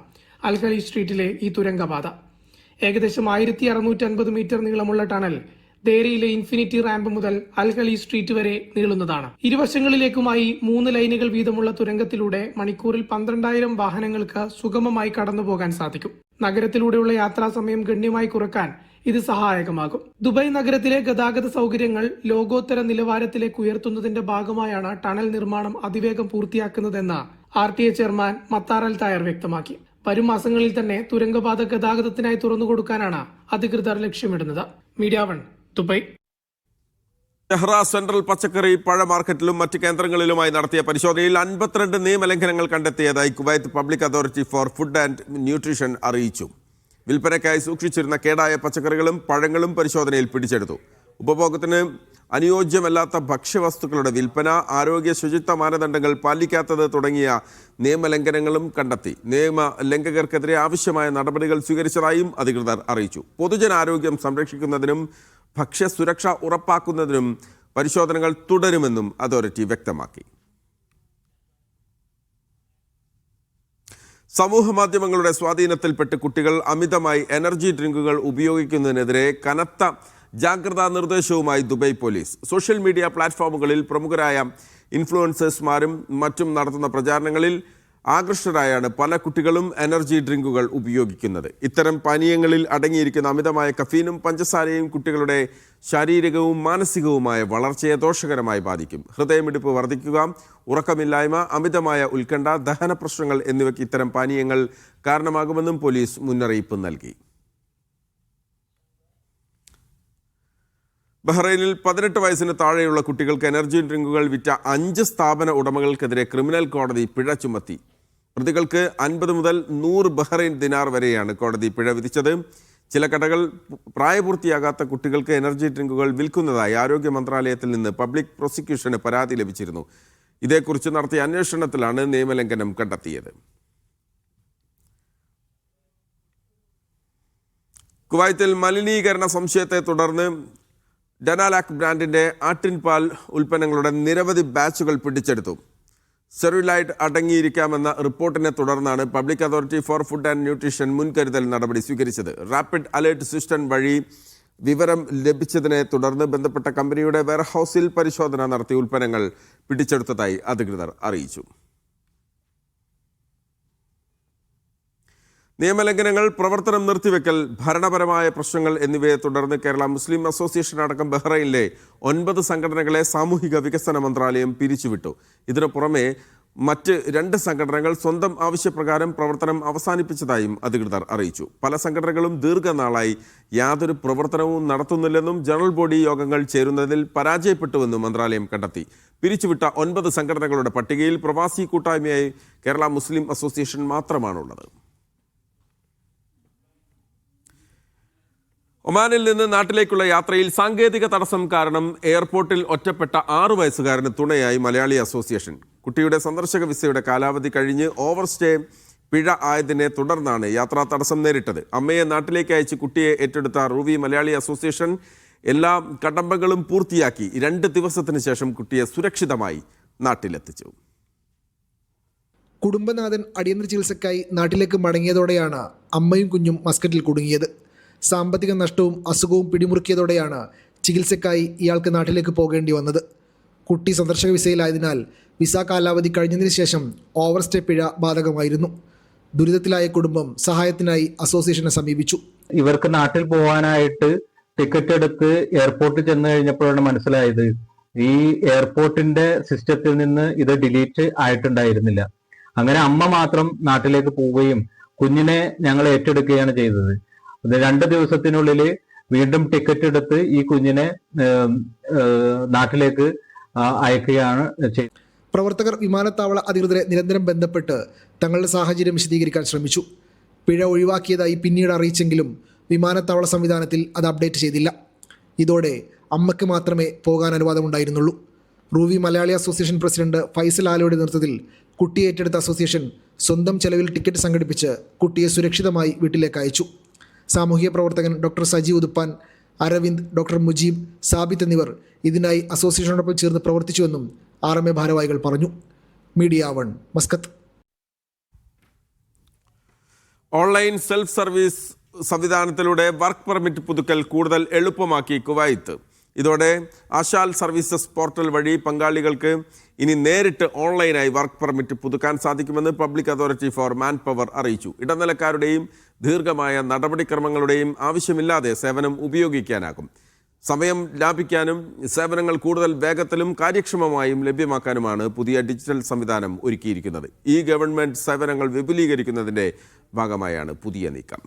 J: അൽ ഖലീജ് സ്ട്രീറ്റിലെ ഈ തുരങ്കപാത. ഏകദേശം 1650 മീറ്റർ നീളമുള്ള ടണൽ ദേരയിലെ ഇൻഫിനിറ്റി റാമ്പ് മുതൽ അൽ ഖലീജ് സ്ട്രീറ്റ് വരെ നീളുന്നതാണ്. ഇരുവശങ്ങളിലേക്കുമായി 3 ലൈനുകൾ വീതമുള്ള തുരങ്കത്തിലൂടെ മണിക്കൂറിൽ 12,000 വാഹനങ്ങൾക്ക് സുഗമമായി കടന്നുപോകാൻ സാധിക്കും. നഗരത്തിലൂടെയുള്ള യാത്രാ സമയം ഗണ്യമായി കുറക്കാൻ ഇത് സഹായകമാകും. ദുബായ് നഗരത്തിലെ ഗതാഗത സൗകര്യങ്ങൾ ലോകോത്തര നിലവാരത്തിലേക്ക് ഉയർത്തുന്നതിന്റെ ഭാഗമായാണ് ടണൽ നിർമ്മാണം അതിവേഗം പൂർത്തിയാക്കുന്നതെന്ന് RTA ചെയർമാൻ മത്താർ അൽ തായർ വ്യക്തമാക്കി. വരും മാസങ്ങളിൽ തന്നെ തുരങ്കപാത ഗതാഗതത്തിനായി തുറന്നുകൊടുക്കാനാണ് അധികൃതർ ലക്ഷ്യമിടുന്നത്. Media 1 Dubai.
A: ഷെഹ്റ സെൻട്രൽ പച്ചക്കറി പഴ മാർക്കറ്റിലും മറ്റ് കേന്ദ്രങ്ങളിലുമായി നടത്തിയ പരിശോധനയിൽ 52 നിയമലംഘനങ്ങൾ കണ്ടെത്തിയതായി Kuwait public authority for food and nutrition അറിയിച്ചു. വിൽപ്പനയ്ക്കായി സൂക്ഷിച്ചിരുന്ന കേടായ പച്ചക്കറികളും പഴങ്ങളും പരിശോധനയിൽ പിടിച്ചെടുത്തു. ഉപഭോഗത്തിന് അനുയോജ്യമല്ലാത്ത ഭക്ഷ്യവസ്തുക്കളുടെ വിൽപ്പന, ആരോഗ്യ ശുചിത്വ മാനദണ്ഡങ്ങൾ പാലിക്കാത്തത് തുടങ്ങിയ നിയമലംഘനങ്ങളും കണ്ടെത്തി. നിയമലംഘകർക്കെതിരെ ആവശ്യമായ നടപടികൾ സ്വീകരിച്ചതായും അധികൃതർ അറിയിച്ചു. പൊതുജനാരോഗ്യം സംരക്ഷിക്കുന്നതിനും ഭക്ഷ്യസുരക്ഷ ഉറപ്പാക്കുന്നതിനും പരിശോധനകൾ തുടരുമെന്നും അതോറിറ്റി വ്യക്തമാക്കി. സമൂഹ മാധ്യമങ്ങളുടെ സ്വാധീനത്തിൽപ്പെട്ട് കുട്ടികൾ അമിതമായി എനർജി ഡ്രിങ്കുകൾ ഉപയോഗിക്കുന്നതിനെതിരെ കനത്ത ജാഗ്രതാ നിർദ്ദേശവുമായി ദുബൈ പോലീസ്. സോഷ്യൽ മീഡിയ പ്ലാറ്റ്ഫോമുകളിൽ പ്രമുഖരായ ഇൻഫ്ലുവൻസേഴ്സ്മാരും മറ്റും നടത്തുന്ന പ്രചാരണങ്ങളിൽ ആകൃഷ്ടരായാണ് പല കുട്ടികളും എനർജി ഡ്രിങ്കുകൾ ഉപയോഗിക്കുന്നത്. ഇത്തരം പാനീയങ്ങളിൽ അടങ്ങിയിരിക്കുന്ന അമിതമായ കഫീനും പഞ്ചസാരയും കുട്ടികളുടെ ശാരീരികവും മാനസികവുമായ വളർച്ചയെ ദോഷകരമായി ബാധിക്കും. ഹൃദയമിടിപ്പ് വർദ്ധിക്കുക, ഉറക്കമില്ലായ്മ, അമിതമായ ഉത്കണ്ഠ, ദഹന പ്രശ്നങ്ങൾ എന്നിവയ്ക്ക് ഇത്തരം പാനീയങ്ങൾ കാരണമാകുമെന്നും പോലീസ് മുന്നറിയിപ്പ് നൽകി. ബഹ്റൈനിൽ 18 വയസ്സിന് താഴെയുള്ള കുട്ടികൾക്ക് എനർജി ഡ്രിങ്കുകൾ വിറ്റ 5 സ്ഥാപന ഉടമകൾക്കെതിരെ ക്രിമിനൽ കോടതി പിഴ ചുമത്തി. പ്രതികൾക്ക് 50 മുതൽ 100 ബഹ്റൈൻ ദിനാർ വരെയാണ് കോടതി പിഴ വിധിച്ചത്. ചില കടകൾ പ്രായപൂർത്തിയാകാത്ത കുട്ടികൾക്ക് എനർജി ഡ്രിങ്കുകൾ വിൽക്കുന്നതായി ആരോഗ്യ മന്ത്രാലയത്തിൽ നിന്ന് പബ്ലിക് പ്രോസിക്യൂഷന് പരാതി ലഭിച്ചിരുന്നു. ഇതേക്കുറിച്ച് നടത്തിയ അന്വേഷണത്തിലാണ് നിയമലംഘനം കണ്ടെത്തിയത്. കുവൈത്തിൽ മലിനീകരണ സംശയത്തെ തുടർന്ന് ഡനാലാക് ബ്രാൻഡിൻ്റെ ആട്ടിൻപാൽ ഉൽപ്പന്നങ്ങളുടെ നിരവധി ബാച്ചുകൾ പിടിച്ചെടുത്തു. സെറുലൈഡ് അടങ്ങിയിരിക്കാമെന്ന റിപ്പോർട്ടിനെ തുടർന്നാണ് public authority for food and nutrition മുൻകരുതൽ നടപടി സ്വീകരിച്ചത്. റാപ്പിഡ് അലേർട്ട് സിസ്റ്റം വഴി വിവരം ലഭിച്ചതിനെ തുടർന്ന് ബന്ധപ്പെട്ട കമ്പനിയുടെ വെയർഹൌസിൽ പരിശോധന നടത്തി ഉൽപ്പന്നങ്ങൾ പിടിച്ചെടുത്തതായി അധികൃതർ അറിയിച്ചു. നിയമലംഘനങ്ങൾ, പ്രവർത്തനം നിർത്തിവെക്കൽ, ഭരണപരമായ പ്രശ്നങ്ങൾ എന്നിവയെ തുടർന്ന് കേരള മുസ്ലിം അസോസിയേഷൻ അടക്കം ബഹ്റൈനിലെ 9 സംഘടനകളെ സാമൂഹിക വികസന മന്ത്രാലയം പിരിച്ചുവിട്ടു. ഇതിനു പുറമെ മറ്റ് 2 സംഘടനകൾ സ്വന്തം ആവശ്യപ്രകാരം പ്രവർത്തനം അവസാനിപ്പിച്ചതായും അധികൃതർ അറിയിച്ചു. പല സംഘടനകളും ദീർഘനാളായി യാതൊരു പ്രവർത്തനവും നടത്തുന്നില്ലെന്നും ജനറൽ ബോഡി യോഗങ്ങൾ ചേരുന്നതിൽ പരാജയപ്പെട്ടുവെന്നും മന്ത്രാലയം കണ്ടെത്തി. പിരിച്ചുവിട്ട 9 സംഘടനകളുടെ പട്ടികയിൽ പ്രവാസി കൂട്ടായ്മയായി കേരള മുസ്ലിം അസോസിയേഷൻ മാത്രമാണുള്ളത്. ഒമാനിൽ നിന്ന് നാട്ടിലേക്കുള്ള യാത്രയിൽ സാങ്കേതിക തടസ്സം കാരണം എയർപോർട്ടിൽ ഒറ്റപ്പെട്ട 6 വയസ്സുകാരന് തുണയായി മലയാളി അസോസിയേഷൻ. കുട്ടിയുടെ സന്ദർശക വിസയുടെ കാലാവധി കഴിഞ്ഞ് ഓവർ സ്റ്റേ പിഴ ആയതിനെ തുടർന്നാണ് യാത്രാ തടസ്സം നേരിട്ടത്. അമ്മയെ നാട്ടിലേക്ക് അയച്ച് കുട്ടിയെ ഏറ്റെടുത്ത റൂവി മലയാളി അസോസിയേഷൻ എല്ലാ കടമ്പകളും പൂർത്തിയാക്കി 2 ദിവസത്തിന് ശേഷം കുട്ടിയെ സുരക്ഷിതമായി നാട്ടിലെത്തിച്ചു.
K: കുടുംബനാഥൻ അടിയന്തര ചികിത്സയ്ക്കായി നാട്ടിലേക്ക് മടങ്ങിയതോടെയാണ് അമ്മയും കുഞ്ഞും മസ്കറ്റിൽ കുടുങ്ങിയത്. സാമ്പത്തിക നഷ്ടവും അസുഖവും പിടിമുറുക്കിയതോടെയാണ് ചികിത്സയ്ക്കായി ഇയാൾക്ക് നാട്ടിലേക്ക് പോകേണ്ടി വന്നത്. കുട്ടി സന്ദർശക വിസയിലായതിനാൽ വിസ കാലാവധി കഴിഞ്ഞതിന് ശേഷം ഓവർ സ്റ്റേ പിഴ ബാധകമായിരുന്നു. ദുരിതത്തിലായ കുടുംബം സഹായത്തിനായി അസോസിയേഷനെ സമീപിച്ചു.
L: ഇവർക്ക് നാട്ടിൽ പോകാനായിട്ട് ടിക്കറ്റ് എടുത്ത് എയർപോർട്ടിൽ ചെന്ന് കഴിഞ്ഞപ്പോഴാണ് മനസ്സിലായത് ഈ എയർപോർട്ടിന്റെ സിസ്റ്റത്തിൽ നിന്ന് ഇത് ഡിലീറ്റ് ആയിട്ടുണ്ടായിരുന്നില്ല. അങ്ങനെ അമ്മ മാത്രം നാട്ടിലേക്ക് പോവുകയും കുഞ്ഞിനെ ഞങ്ങൾ ഏറ്റെടുക്കുകയാണ് ചെയ്തത്. 2 ദിവസത്തിനുള്ളിൽ വീണ്ടും ടിക്കറ്റ് എടുത്ത് ഈ കുഞ്ഞിനെ നാട്ടിലേക്ക് അയക്കുകയാണ് ചെയ്തത്.
K: പ്രവർത്തകർ വിമാനത്താവള അധികൃതരെ നിരന്തരം ബന്ധപ്പെട്ട് തങ്ങളുടെ സാഹചര്യം വിശദീകരിക്കാൻ ശ്രമിച്ചു. പിഴ ഒഴിവാക്കിയതായി പിന്നീട് അറിയിച്ചെങ്കിലും വിമാനത്താവള സംവിധാനത്തിൽ അത് അപ്ഡേറ്റ് ചെയ്തില്ല. ഇതോടെ അമ്മയ്ക്ക് മാത്രമേ പോകാൻ അനുവാദമുണ്ടായിരുന്നുള്ളൂ. Ruwi Malayali association president Faisal ആലയുടെ നേതൃത്വത്തിൽ കുട്ടിയെ ഏറ്റെടുത്ത അസോസിയേഷൻ സ്വന്തം ചെലവിൽ ടിക്കറ്റ് സംഘടിപ്പിച്ച് കുട്ടിയെ സുരക്ഷിതമായി വീട്ടിലേക്ക് അയച്ചു. സാമൂഹിക പ്രവർത്തകൻ ഡോക്ടർ സജി ഉതുപ്പാൻ, അരവിന്ദ്, ഡോക്ടർ മുജീബ്, സാബിത്ത് എന്നിവർ ഇതിനായി അസോസിയേഷനോടൊപ്പം ചേർന്ന് പ്രവർത്തിച്ചുവെന്നും RMA ഭാരവാഹികൾ പറഞ്ഞു. Media 1 Muscat.
A: Online self service സംവിധാനത്തിലൂടെ വർക്ക് പെർമിറ്റ് പുതുക്കൽ കൂടുതൽ എളുപ്പമാക്കി കുവൈത്ത്. ഇതോടെ ആശാൽ സർവീസസ് പോർട്ടൽ വഴി പങ്കാളികൾക്ക് ഇനി നേരിട്ട് ഓൺലൈനായി വർക്ക് പെർമിറ്റ് പുതുക്കാൻ സാധിക്കുമെന്ന് public authority four man power അറിയിച്ചു. ഇടനിലക്കാരുടെയും ദീർഘമായ നടപടിക്രമങ്ങളുടെയും ആവശ്യമില്ലാതെ സേവനം ഉപയോഗിക്കാനാകും. സമയം ലാഭിക്കാനും സേവനങ്ങൾ കൂടുതൽ വേഗത്തിലും കാര്യക്ഷമമായും ലഭ്യമാക്കാനുമാണ് പുതിയ ഡിജിറ്റൽ സംവിധാനം ഒരുക്കിയിരിക്കുന്നത്. ഈ ഗവൺമെൻറ് സേവനങ്ങൾ വിപുലീകരിക്കുന്നതിൻ്റെ ഭാഗമായാണ് പുതിയ നീക്കം.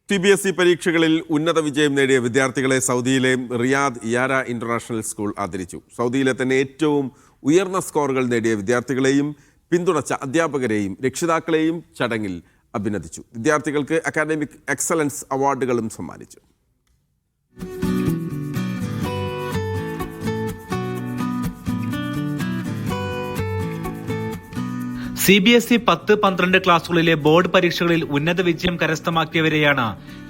A: CBSE പരീക്ഷകളിൽ ഉന്നത വിജയം നേടിയ വിദ്യാർത്ഥികളെ സൗദിയിലെ റിയാദ് യാര ഇന്റർനാഷണൽ സ്കൂൾ ആദരിച്ചു. സൗദിയിലെ തന്നെ ഏറ്റവും ഉയർന്ന സ്കോറുകൾ നേടിയ വിദ്യാർത്ഥികളെയും പിന്തുണച്ച അധ്യാപകരെയും രക്ഷിതാക്കളെയും ചടങ്ങിൽ അഭിനന്ദിച്ചു. വിദ്യാർത്ഥികൾക്ക് അക്കാഡമിക് എക്സലൻസ് അവാർഡുകളും സമ്മാനിച്ചു.
B: CBSE 10-12 ക്ലാസുകളിലെ ബോർഡ് പരീക്ഷകളിൽ ഉന്നത വിജയം കരസ്ഥമാക്കിയവരെയാണ്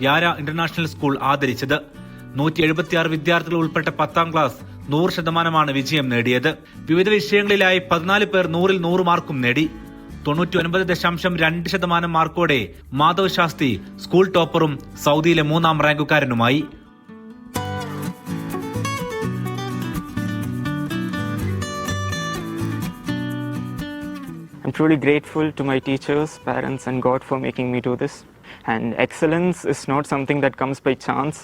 B: യാര ഇന്റർനാഷണൽ സ്കൂൾ ആദരിച്ചത്. 176 വിദ്യാർത്ഥികൾ ഉൾപ്പെട്ട 10ാം ക്ലാസ് 100% വിജയം നേടിയത്. വിവിധ വിഷയങ്ങളിലായി 14 പേർ 100-ൽ 100 മാർക്കും നേടി. 99.2% മാർക്കോടെ മാധവ് ശാസ്ത്രി സ്കൂൾ ടോപ്പറും സൗദിയിലെ 3ാം റാങ്കുകാരനുമായി.
M: I'm truly grateful to my teachers, parents and God for making me do this. And excellence is not something that comes by chance.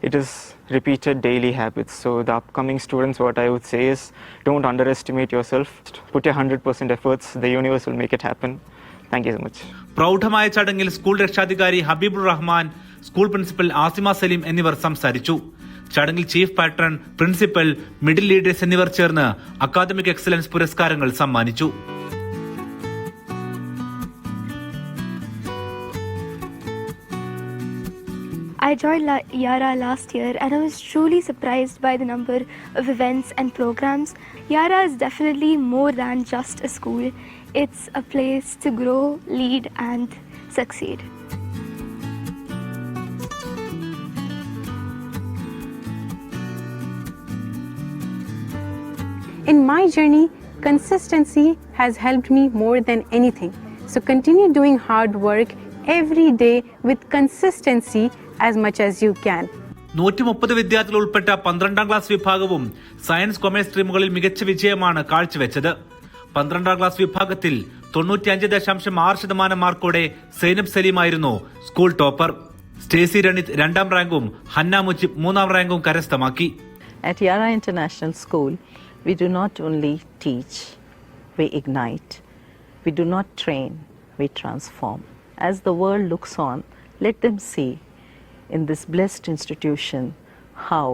M: It is repeated daily habits. So the upcoming students, what I would say is, don't underestimate yourself. Put your 100% efforts. The universe will make it happen. Thank you so much.
B: പ്രൗഢമായ ചടങ്ങിൽ school രക്ഷാധികാരി Habibur Rahman, school principal Asima Saleem എന്നിവർ സംസാരിച്ചു. ചടങ്ങിൽ chief patron, principal, middle leaders എന്നിവർ ചേർന്ന് academic excellence പുരസ്കാരങ്ങൾ സമ്മാനിച്ചു.
N: I joined Yara last year and I was truly surprised by the number of events and programs. Yara is definitely more than just a school. It's a place to grow, lead and succeed.
O: In my journey, consistency has helped me more than anything. So continue doing hard work every day with consistency as much as you can.
B: 130 വിദ്യാർത്ഥികൾ ഉൾപ്പെട്ട 12ാം class വിഭാഗവും science commerce സ്ട്രീമുകളിൽ മികച്ച വിജയമാണ് കാഴ്ചവെച്ചത്. 12ാം class വിഭാഗത്തിൽ 95.6% മാർക്കോടെ Zainab സലീമായിരുന്നു school topper. Stacy രണിത് 2ാം റാങ്കും Hannah Mujib 3ാം റാങ്കും കരസ്ഥമാക്കി.
P: At Yara International School, we do not only teach, we ignite. We do not train, we transform. As the world looks on, let them see in this blessed institution how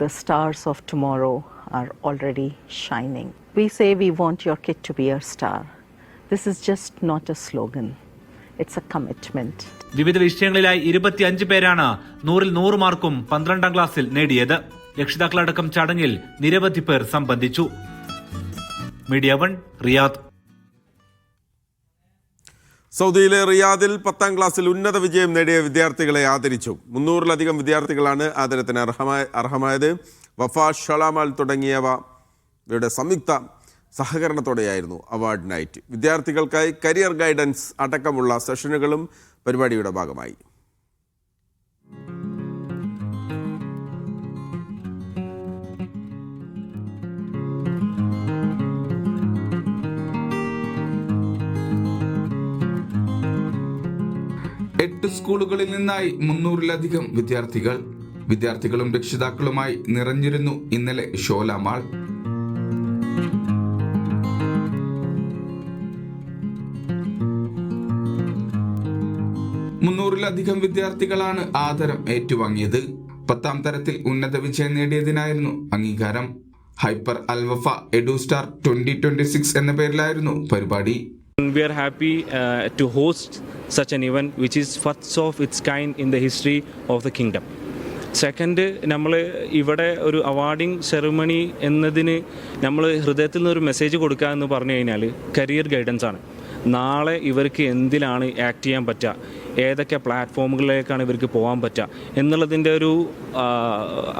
P: the stars of tomorrow are already shining. We say we want your kid to be a star. This is just not a slogan. It's a commitment.
B: വിവിധ വിഷയങ്ങളിലായി 25 പേരാണ് 100-ൽ 100 മാർക്കും 12ാം ക്ലാസ്സിൽ നേടിയത്. രക്ഷിതാക്കളടക്കം ചടങ്ങിൽ നിരവധി പേർ സംബന്ധിച്ചു. Media 1 Riyadh.
A: സൗദിയിലെ റിയാദിൽ 10ാം ക്ലാസ്സിൽ ഉന്നത വിജയം നേടിയ വിദ്യാർത്ഥികളെ ആദരിച്ചു. 300-ലധികം വിദ്യാർത്ഥികളാണ് ആദരത്തിന് അർഹമായത്. വഫ, ഷലാമാൽ തുടങ്ങിയവയുടെ സംയുക്ത സഹകരണത്തോടെയായിരുന്നു അവാർഡ് നൈറ്റ്. വിദ്യാർത്ഥികൾക്കായി കരിയർ ഗൈഡൻസ് അടക്കമുള്ള സെഷനുകളും പരിപാടിയുടെ ഭാഗമായി.
F: എട്ട് സ്കൂളുകളിൽ നിന്നായി 300-ലധികം വിദ്യാർത്ഥികളും രക്ഷിതാക്കളുമായി നിറഞ്ഞിരുന്നു ഇന്നലെ ഷോലാമാൾ. 300-ലധികം വിദ്യാർത്ഥികളാണ് ആദരം ഏറ്റുവാങ്ങിയത്. 10ാം തരത്തിൽ ഉന്നത വിജയം നേടിയതിനായിരുന്നു അംഗീകാരം. ഹൈപ്പർ അൽവഫ എഡുസ്റ്റാർ 2026 എന്ന പേരിലായിരുന്നു പരിപാടി.
Q: We are happy to host such an event which is first of its kind in the history of the kingdom. Second, നമ്മൾ ഇവിടെ ഒരു അവാർഡിംഗ് സെറിമണി എന്നതിന് നമ്മൾ ഹൃദയത്തിൽ നിന്നൊരു മെസ്സേജ് കൊടുക്കുക എന്ന് പറഞ്ഞു കഴിഞ്ഞാൽ കരിയർ ഗൈഡൻസ് ആണ്. നാളെ ഇവർക്ക് എന്തിലാണ് ആക്ട് ചെയ്യാൻ പറ്റുക, ഏതൊക്കെ പ്ലാറ്റ്ഫോമുകളിലേക്കാണ് ഇവർക്ക് പോകാൻ പറ്റുക എന്നുള്ളതിൻ്റെ ഒരു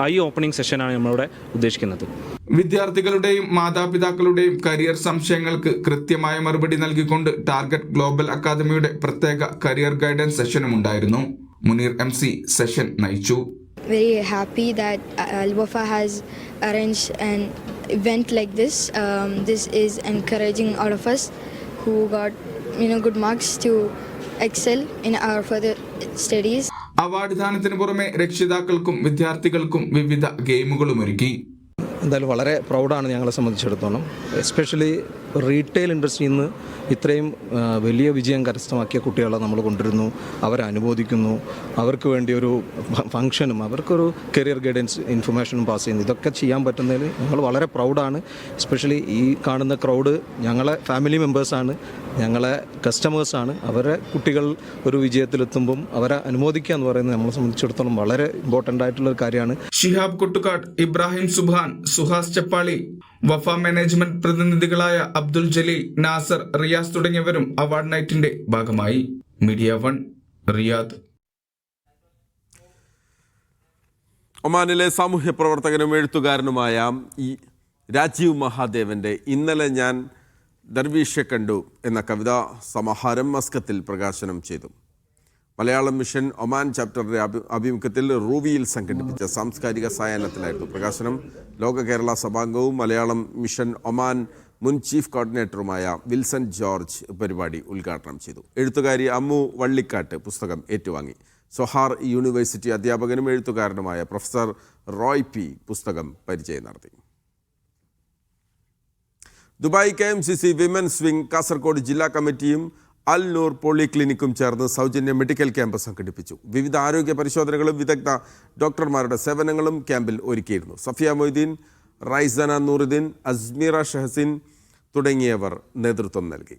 Q: ഐ ഓപ്പണിംഗ് സെഷനാണ് നമ്മളിവിടെ ഉദ്ദേശിക്കുന്നത്.
F: വിദ്യാർത്ഥികളുടെയും മാതാപിതാക്കളുടെയും കരിയർ സംശയങ്ങൾക്ക് കൃത്യമായ മറുപടി നൽകിക്കൊണ്ട് ടാർഗറ്റ് ഗ്ലോബൽ അക്കാദമിയുടെ പ്രത്യേക കരിയർ ഗൈഡൻസ് സെഷനും ഉണ്ടായിരുന്നു. മുനീർ MC സെഷൻ നയിച്ചു.
R: Very happy that Al-Wafa has arranged an event like this. This is encouraging all of us who got good marks to excel in our further studies.
F: Award ദാനത്തിന് പുറമെ രക്ഷിതാക്കൾക്കും വിദ്യാർത്ഥികൾക്കും വിവിധ ഗെയിമുകളും ഒരുക്കി.
S: എന്തായാലും വളരെ പ്രൗഡാണ് ഞങ്ങളെ സംബന്ധിച്ചിടത്തോളം. എസ്പെഷ്യലി റീറ്റെയിൽ ഇൻഡസ്ട്രിയിൽ നിന്ന് ഇത്രയും വലിയ വിജയം കരസ്ഥമാക്കിയ കുട്ടികളെ നമ്മൾ കൊണ്ടുവരുന്നു, അവരെ അനുമോദിക്കുന്നു, അവർക്ക് വേണ്ടി ഒരു ഫംഗ്ഷനും അവർക്കൊരു കരിയർ ഗൈഡൻസ് ഇൻഫർമേഷനും പാസ് ചെയ്യുന്നു. ഇതൊക്കെ ചെയ്യാൻ പറ്റുന്നതിൽ ഞങ്ങൾ വളരെ പ്രൗഡാണ്. എസ്പെഷ്യലി ഈ കാണുന്ന ക്രൗഡ് ഞങ്ങളെ ഫാമിലി മെമ്പേഴ്സാണ്, ഞങ്ങളെ കസ്റ്റമേഴ്സാണ്. അവരെ കുട്ടികൾ ഒരു വിജയത്തിലെത്തുമ്പം അവരെ അനുമോദിക്കുക എന്ന് പറയുന്നത് നമ്മളെ സംബന്ധിച്ചിടത്തോളം വളരെ ഇമ്പോർട്ടൻ്റ് ആയിട്ടുള്ളൊരു കാര്യമാണ്.
F: ഷിഹാബ് കൊട്ടുകാട്, ഇബ്രാഹിം സുബ്ഹാൻ, സുഹാസ് ചപ്പാളി, വഫ മാനേജ്മെന്റ് പ്രതിനിധികളായ അബ്ദുൽ ജലീൽ, നാസർ, റിയാസ് തുടങ്ങിയവരും അവാർഡ് നൈറ്റിന്റെ ഭാഗമായി. Media 1 Riyadh.
A: ഒമാനിലെ സാമൂഹ്യ പ്രവർത്തകനും എഴുത്തുകാരനുമായ ഈ രാജീവ് മഹാദേവന്റെ ഇന്നലെ ഞാൻ ദർവീഷെ കണ്ടു എന്ന കവിതാ സമാഹാരം മസ്കത്തിൽ പ്രകാശനം ചെയ്തു. മലയാളം മിഷൻ ഒമാൻ ചാപ്റ്ററിന്റെ ആഭിമുഖ്യത്തിൽ റൂവിയിൽ സംഘടിപ്പിച്ച സാംസ്കാരിക സായാഹ്നത്തിലായിരുന്നു പ്രകാശനം. ലോക കേരള സഭാംഗവും മലയാളം മിഷൻ ഒമാൻ മുൻ ചീഫ് കോർഡിനേറ്ററുമായ വിൽസൺ ജോർജ് പരിപാടി ഉദ്ഘാടനം ചെയ്തു. എഴുത്തുകാരി അമ്മു വള്ളിക്കാട്ട് പുസ്തകം ഏറ്റുവാങ്ങി. സൊഹാർ യൂണിവേഴ്സിറ്റി അധ്യാപകനും എഴുത്തുകാരനുമായ പ്രൊഫസർ റോയ് പി പുസ്തകം പരിചയം നടത്തി. Dubai KMCC women's wing, Kasaragod ജില്ലാ കമ്മിറ്റിയും അൽ നൂർ പോളിക്ലിനിക്കും ചേർന്ന് സൗജന്യ മെഡിക്കൽ ക്യാമ്പ് സംഘടിപ്പിച്ചു. വിവിധ ആരോഗ്യ പരിശോധനകളും വിദഗ്ധ ഡോക്ടർമാരുടെ സേവനങ്ങളും ക്യാമ്പിൽ ഒരുക്കിയിരുന്നു. സഫിയ മൊയ്തീൻ, റൈസന നൂറുദ്ദീൻ, അസ്മീറ ഷഹസിൻ തുടങ്ങിയവർ നേതൃത്വം നൽകി.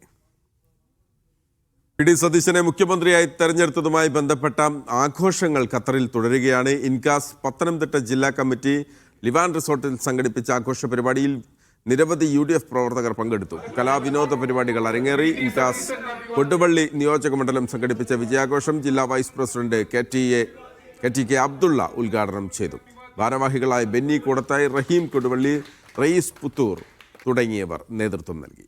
A: PD സതീശനെ മുഖ്യമന്ത്രിയായി തെരഞ്ഞെടുത്തതുമായി ബന്ധപ്പെട്ട ആഘോഷങ്ങൾ ഖത്തറിൽ തുടരുകയാണ്. ഇൻകാസ് പത്തനംതിട്ട ജില്ലാ കമ്മിറ്റി ലിവാൻ റിസോർട്ടിൽ സംഘടിപ്പിച്ച ആഘോഷ പരിപാടിയിൽ നിരവധി UDF പ്രവർത്തകർ പങ്കെടുത്തു. കലാവിനോദ പരിപാടികൾ അരങ്ങേറി. ഇൻകാസ് കൊടുവള്ളി നിയോജക മണ്ഡലം സംഘടിപ്പിച്ച വിജയാഘോഷം ജില്ലാ വൈസ് പ്രസിഡന്റ് KTK അബ്ദുള്ള ഉദ്ഘാടനം ചെയ്തു. ഭാരവാഹികളായ ബെന്നി കൂടത്തായി, റഹീം കൊടുവള്ളി, റയീസ് പുത്തൂർ തുടങ്ങിയവർ നേതൃത്വം നൽകി.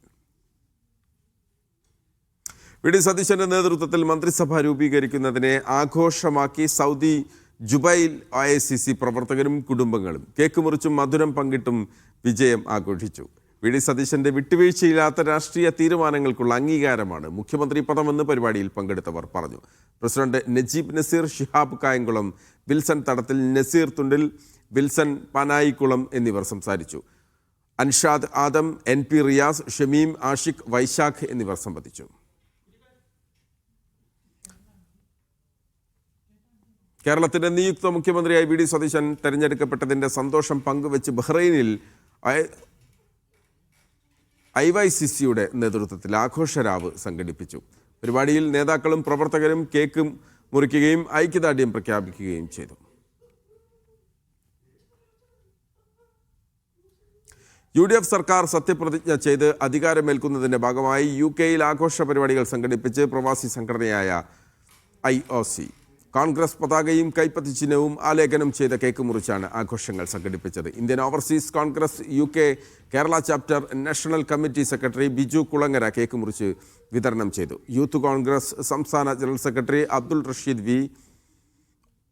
A: PD സതീശന്റെ നേതൃത്വത്തിൽ മന്ത്രിസഭ രൂപീകരിക്കുന്നതിനെ ആഘോഷമാക്കി സൗദി ജുബൈൽ IICC പ്രവർത്തകരും കുടുംബങ്ങളും കേക്ക് മുറിച്ചും മധുരം പങ്കിട്ടും വിജയം ആഘോഷിച്ചു. PD സതീശന്റെ വിട്ടുവീഴ്ചയില്ലാത്ത രാഷ്ട്രീയ തീരുമാനങ്ങൾക്കുള്ള അംഗീകാരമാണ് മുഖ്യമന്ത്രി പദമെന്ന് പരിപാടിയിൽ പങ്കെടുത്തവർ പറഞ്ഞു. പ്രസിഡന്റ് നജീബ് നസീർ, ഷിഹാബ് കായംകുളം, വിൽസൺ തടത്തിൽ, നസീർ തുണ്ടിൽ, വിൽസൺ പാനായിക്കുളം എന്നിവർ സംസാരിച്ചു. അൻഷാദ് ആദം, NP റിയാസ്, ഷമീം, ആഷിഖ്, വൈശാഖ് എന്നിവർ സംബന്ധിച്ചു. കേരളത്തിന്റെ നിയുക്ത മുഖ്യമന്ത്രിയായി PD സതീശൻ തെരഞ്ഞെടുക്കപ്പെട്ടതിൻ്റെ സന്തോഷം പങ്കുവെച്ച് ബഹ്റൈനിൽ IYCCയുടെ നേതൃത്വത്തിൽ ആഘോഷരാവ് സംഘടിപ്പിച്ചു. പരിപാടിയിൽ നേതാക്കളും പ്രവർത്തകരും കേക്ക് മുറിക്കുകയും ഐക്യദാർഢ്യം പ്രഖ്യാപിക്കുകയും ചെയ്തു. UDF സർക്കാർ സത്യപ്രതിജ്ഞ ചെയ്ത് അധികാരമേൽക്കുന്നതിന്റെ ഭാഗമായി UK-യിൽ ആഘോഷ പരിപാടികൾ സംഘടിപ്പിച്ച് പ്രവാസി സംഘടനയായ IOC. കോൺഗ്രസ് പതാകയും കൈപ്പത്തി ചിഹ്നവും ആലേഖനം ചെയ്ത കേക്ക് മുറിച്ചാണ് ആഘോഷങ്ങൾ സംഘടിപ്പിച്ചത്. Indian overseas Congress UK Kerala chapter national committee secretary Biju Kulangara cake മുറിച്ച് വിതരണം ചെയ്തു. യൂത്ത് കോൺഗ്രസ് സംസ്ഥാന general secretary Abdul Rasheed V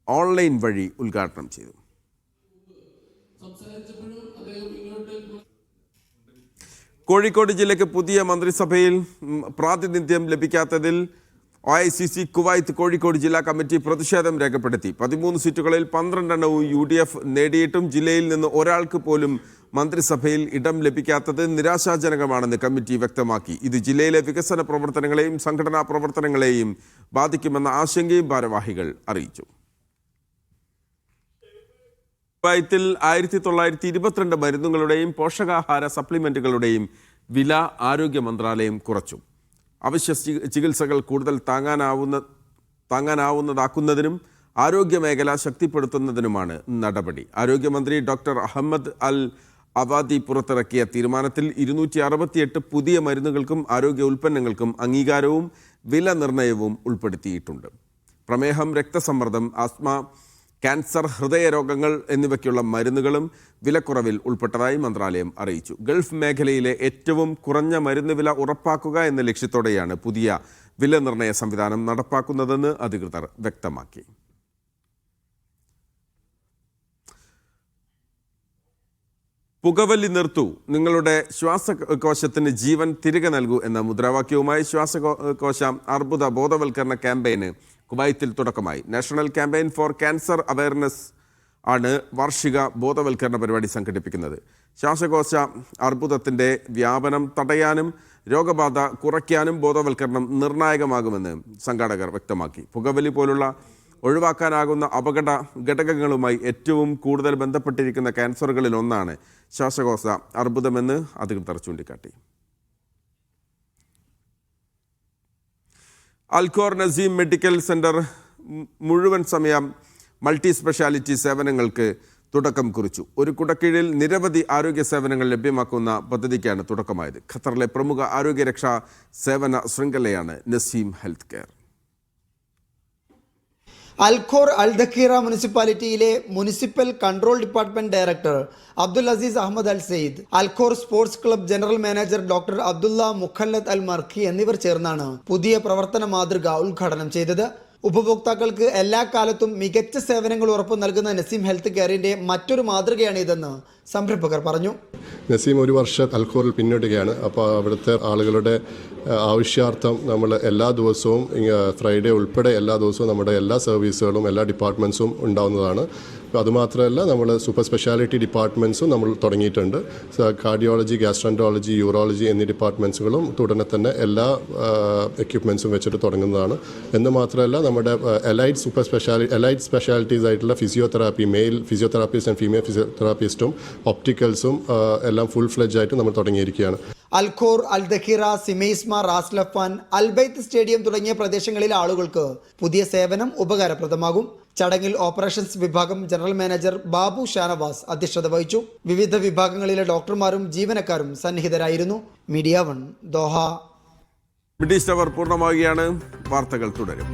A: online വഴി ഉദ്ഘാടനം ചെയ്തു. കോഴിക്കോട് ജില്ലയ്ക്ക് പുതിയ മന്ത്രിസഭയിൽ പ്രാതിനിധ്യം ലഭിക്കാത്തതിൽ OICC കുവൈത്ത് കോഴിക്കോട് ജില്ലാ കമ്മിറ്റി പ്രതിഷേധം രേഖപ്പെടുത്തി. 13 സീറ്റുകളിൽ 12 എണ്ണവും UDF നേടിയിട്ടും ജില്ലയിൽ നിന്ന് ഒരാൾക്ക് പോലും മന്ത്രിസഭയിൽ ഇടം ലഭിക്കാത്തത് നിരാശാജനകമാണെന്ന് കമ്മിറ്റി വ്യക്തമാക്കി. ഇത് ജില്ലയിലെ വികസന പ്രവർത്തനങ്ങളെയും സംഘടനാ പ്രവർത്തനങ്ങളെയും ബാധിക്കുമെന്ന ആശങ്കയും ഭാരവാഹികൾ അറിയിച്ചു. കുവൈത്തിൽ 1922 മരുന്നുകളുടെയും പോഷകാഹാര സപ്ലിമെന്റുകളുടെയും വില ആരോഗ്യ മന്ത്രാലയം കുറച്ചു. അവശ്യ ചികിത്സകൾ കൂടുതൽ താങ്ങാനാവുന്നതാക്കുന്നതിനും ആരോഗ്യമേഖല ശക്തിപ്പെടുത്തുന്നതിനുമാണ് നടപടി. ആരോഗ്യമന്ത്രി ഡോക്ടർ അഹമ്മദ് അൽ അവാദി പുറത്തിറക്കിയ തീരുമാനത്തിൽ 268 പുതിയ മരുന്നുകൾക്കും ആരോഗ്യ ഉൽപ്പന്നങ്ങൾക്കും അംഗീകാരവും വില നിർണ്ണയവും ഉൾപ്പെടുത്തിയിട്ടുണ്ട്. പ്രമേഹം, രക്തസമ്മർദ്ദം, ആസ്മ, ക്യാൻസർ, ഹൃദയരോഗങ്ങൾ എന്നിവയ്ക്കുള്ള മരുന്നുകളും വിലക്കുറവിൽ ഉൾപ്പെട്ടതായി മന്ത്രാലയം അറിയിച്ചു. ഗൾഫ് മേഖലയിലെ ഏറ്റവും കുറഞ്ഞ മരുന്ന് വില ഉറപ്പാക്കുക എന്ന ലക്ഷ്യത്തോടെയാണ് പുതിയ വില നിർണ്ണയ സംവിധാനം നടപ്പാക്കുന്നതെന്ന് അധികൃതർ വ്യക്തമാക്കി. പുകവലി നിർത്തൂ, നിങ്ങളുടെ ശ്വാസകോശത്തിന് ജീവൻ തിരികെ നൽകൂ എന്ന മുദ്രാവാക്യവുമായി ശ്വാസകോശ അർബുദ ബോധവൽക്കരണ ക്യാമ്പയിന് കുവൈത്തിൽ തുടക്കമായി. National campaign for cancer awareness ആണ് വാർഷിക ബോധവൽക്കരണ പരിപാടി സംഘടിപ്പിക്കുന്നത്. ശ്വാസകോശ അർബുദത്തിൻ്റെ വ്യാപനം തടയാനും രോഗബാധ കുറയ്ക്കാനും ബോധവൽക്കരണം നിർണായകമാകുമെന്ന് സംഘാടകർ വ്യക്തമാക്കി. പുകവലി പോലുള്ള ഒഴിവാക്കാനാകുന്ന അപകട ഘടകങ്ങളുമായി ഏറ്റവും കൂടുതൽ ബന്ധപ്പെട്ടിരിക്കുന്ന ക്യാൻസറുകളിൽ ഒന്നാണ് ശ്വാസകോശ അർബുദമെന്ന് അധികൃതർ ചൂണ്ടിക്കാട്ടി. അൽഖോർ നസീം മെഡിക്കൽ സെൻറ്റർ മുഴുവൻ സമയ മൾട്ടി സ്പെഷ്യാലിറ്റി സേവനങ്ങൾക്ക് തുടക്കം കുറിച്ചു. ഒരു കുടക്കീഴിൽ നിരവധി ആരോഗ്യ സേവനങ്ങൾ ലഭ്യമാക്കുന്ന പദ്ധതിക്കാണ് തുടക്കമായത്. ഖത്തറിലെ പ്രമുഖ ആരോഗ്യരക്ഷാ സേവന ശൃംഖലയാണ് Naseem health care.
I: Al Khor Al Dhakhira മുനിസിപ്പാലിറ്റിയിലെ municipal control department director Abdul Aziz Ahmed Al Saeed, Al Khor sports club general manager doctor Abdulla Mukhallath Al Markhi എന്നിവർ ചേർന്നാണ് പുതിയ പ്രവർത്തന മാതൃക ഉദ്ഘാടനം ചെയ്തത്. ഉപഭോക്താക്കൾക്ക് എല്ലാ കാലത്തും മികച്ച സേവനങ്ങൾ ഉറപ്പു നൽകുന്ന നസീം ഹെൽത്ത് കെയറിന്റെ മറ്റൊരു മാതൃകയാണിതെന്ന് സംരംഭകർ പറഞ്ഞു.
T: നസീം ഒരു വർഷം അൽഖോറിൽ പിന്നിടുകയാണ്. അപ്പോൾ അവിടുത്തെ ആളുകളുടെ ആവശ്യാർത്ഥം നമ്മൾ എല്ലാ ദിവസവും ഫ്രൈഡേ ഉൾപ്പെടെ എല്ലാ ദിവസവും നമ്മുടെ എല്ലാ സർവീസുകളും എല്ലാ ഡിപ്പാർട്ട്മെൻറ്റ്സും ഉണ്ടാവുന്നതാണ്. അതുമാത്രമല്ല, നമ്മൾ സൂപ്പർ സ്പെഷ്യാലിറ്റി ഡിപ്പാർട്ട്മെൻറ്റ്സും നമ്മൾ തുടങ്ങിയിട്ടുണ്ട്. കാർഡിയോളജി, ഗ്യാസ്ട്രോൻട്രോളജി, യൂറോളജി എന്നീ ഡിപ്പാർട്ട്മെൻറ്റ്സുകളും ഉടനെ തന്നെ എല്ലാ എക്യുപ്മെൻറ്റ്സും വെച്ചിട്ട് തുടങ്ങുന്നതാണ്. എന്ന് മാത്രമല്ല, നമ്മുടെ എലൈറ്റ് സ്പെഷ്യാലിറ്റീസ് ആയിട്ടുള്ള physiotherapy, male physiotherapist and female ഫിസിയോതെറാപ്പിസ്റ്റും ഒപ്റ്റിക്കൽസും എല്ലാം ഫുൾ ഫ്ലെഡ്ജ് ആയിട്ട് നമ്മൾ തുടങ്ങിയിരിക്കുകയാണ്.
I: അൽഖോർ, അൽദഖീറ, സിമൈസ്മ, റാസ്ലഫാൻ, അൽബൈത്ത് സ്റ്റേഡിയം തുടങ്ങിയ പ്രദേശങ്ങളിലെ ആളുകൾക്ക് പുതിയ സേവനം ഉപകാരപ്രദമാകും. ചടങ്ങിൽ ഓപ്പറേഷൻസ് വിഭാഗം ജനറൽ മാനേജർ ബാബു ഷാനവാസ് അധ്യക്ഷത വഹിച്ചു. വിവിധ വിഭാഗങ്ങളിലെ ഡോക്ടർമാരും ജീവനക്കാരും സന്നിഹിതരായിരുന്നു. Media 1 Doha.
A: ബ്രിട്ടീഷ് അവർ പൂർണ്ണമാവുകയാണ്. വാർത്തകൾ തുടരും.